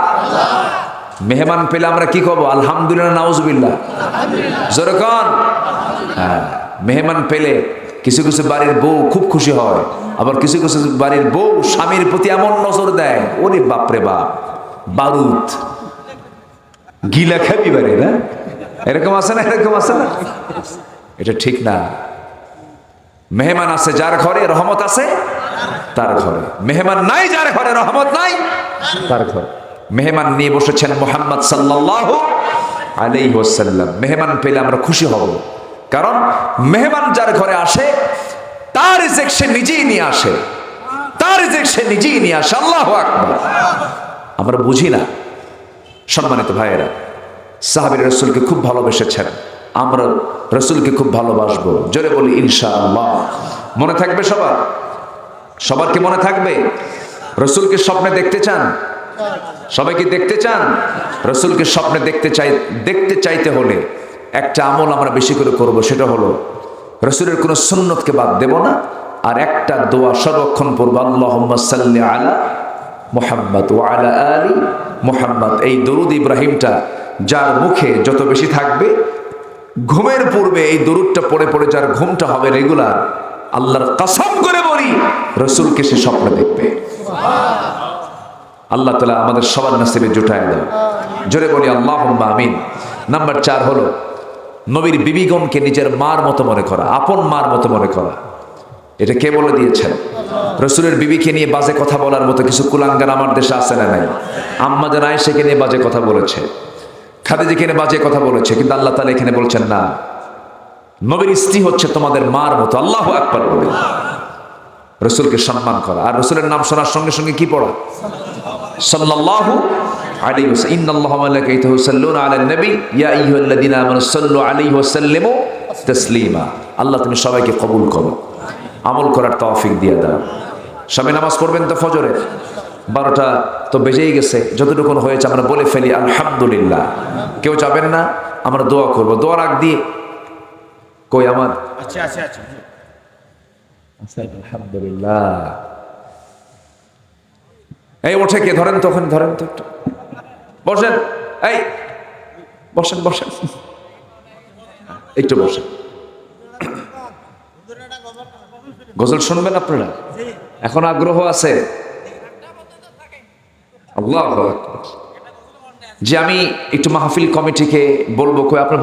মেহমান পেলে আমরা কি করবো? আলহামদুলিল্লাহ, নাউজুবিল্লাহ। জোরে কান। হ্যাঁ, মেহমান পেলে কিছু কিছু বাড়ির বউ খুব খুশি হয়, আবার কিছু কিছু বাড়ির বউ স্বামীর প্রতি এমন নজর দেয়, ওরে বাপরে বাপ, বারুদ গিলা খাবি বাড়ি না, এরকম আছে না? এরকম আছে না? এটা ঠিক না। মেহমান আছে যার ঘরে, রহমত আছে তার ঘরে। মেহমান নাই যার ঘরে, রহমত নাই তার ঘরে। মেহমান নিয়ে বসেছেন মুহাম্মদ সাল্লাল্লাহু আলাইহি ওয়াসাল্লাম। মেহমান পেলে আমরা খুশি হব, কারণ মেহমান যার ঘরে আসে তার রিজিক সে নিজেই নিয়ে আসে, তার রিজিক সে নিজেই নিয়ে আসে। আল্লাহু আকবার। আমরা বুঝি না। সম্মানিত ভাইয়েরা, সাহাবীরা রাসূলকে খুব ভালোবেসেছেন, আমরা রাসূলকে খুব ভালোবাসবো। জোরে বলি ইনশাআল্লাহ। মনে থাকবে সবার? সবার কি মনে থাকবে? রাসূলকে স্বপ্নে দেখতে চান? সবাই কি দেখতে চান? রাসূলকে স্বপ্নে দেখতে চাইতে হলে একটা আমল আমরা বেশি করে করব, সেটা হলো রাসূলের কোনো সুন্নতকে বাদ দেব না, আর একটা দোয়া সর্বক্ষণ পড়ব, আল্লাহুম্মা সাল্লি আলা মুহাম্মদ ওয়া আলা আলি মুহাম্মদ। এই দরুদ ইব্রাহিমটা যার মুখে যত বেশি থাকবে, ঘুমের পূর্বে এই দরুদটা পড়ে পড়ে যার ঘুমটা হবে রেগুলার, আল্লাহর কসম করে বলি রাসূলকে সে স্বপ্নে দেখবে। আল্লাহ তাআলা আমাদের সবার নসিবে জুটায় দাও। জোরে বলি আল্লাহুম্মা আমিন। নাম্বার 4 হলো নবীর বিবিগণকে নিজের মার মতো মনে করা, আপন মার মতো মনে করা। এটা কে বলে দিয়েছেন? রাসূলের বিবিকে নিয়ে বাজে কথা বলার মতো কিছু কুলাঙ্গার আমার দেশে আছে না নাই? আম্মা জান আয়েশাকে নিয়ে বাজে কথা বলেছে, খাদিজাকে নিয়ে বাজে কথা বলেছে, কিন্তু আল্লাহ তাআলা এখানে বলছেন না, নবীর স্ত্রী হচ্ছে তোমাদের মার মতো। আল্লাহু আকবার বলে রাসূলকে সম্মান করা। আর রাসূলের নাম শোনার সঙ্গে সঙ্গে কি পড়া? সাল্লাল্লাহু আলাইহি ওয়াসাল্লাম। ইন্নাল্লাহা ওয়া মালাইকাতাহু ইউসাল্লুনা আলান নবী ইয়া আইয়ুহাল্লাযীনা আমানু সাল্লু আলাইহি ওয়া সাল্লিমু তাসলিমা। আল্লাহ তুমি সবাইকে কবুল করো, আমল করার তৌফিক দিয়ে দাও। সবাই নামাজ পড়বেন তো ফজরের? 12টা তো বেজেই গেছে, যতটুকু হয়েছে আমরা বলে ফেলি আলহামদুলিল্লাহ। কেউ যাবেন না? আমরা দোয়া করব। দোয়ার আগ দিয়ে কই আমার আচ্ছা আচ্ছা আচ্ছা আলহামদুলিল্লাহ। এই ওঠে কে? ধরেন তো, ওখানে ধরেন তো একটু। বসেন, এই বসেন বসেন, একটু বসেন। গজল শুনবেন আপনারা? এখন আগ্রহ আছে? আল্লাহু আকবার। যে আমি একটু মাহফিল কমিটিকে বলবো, কই আপনারা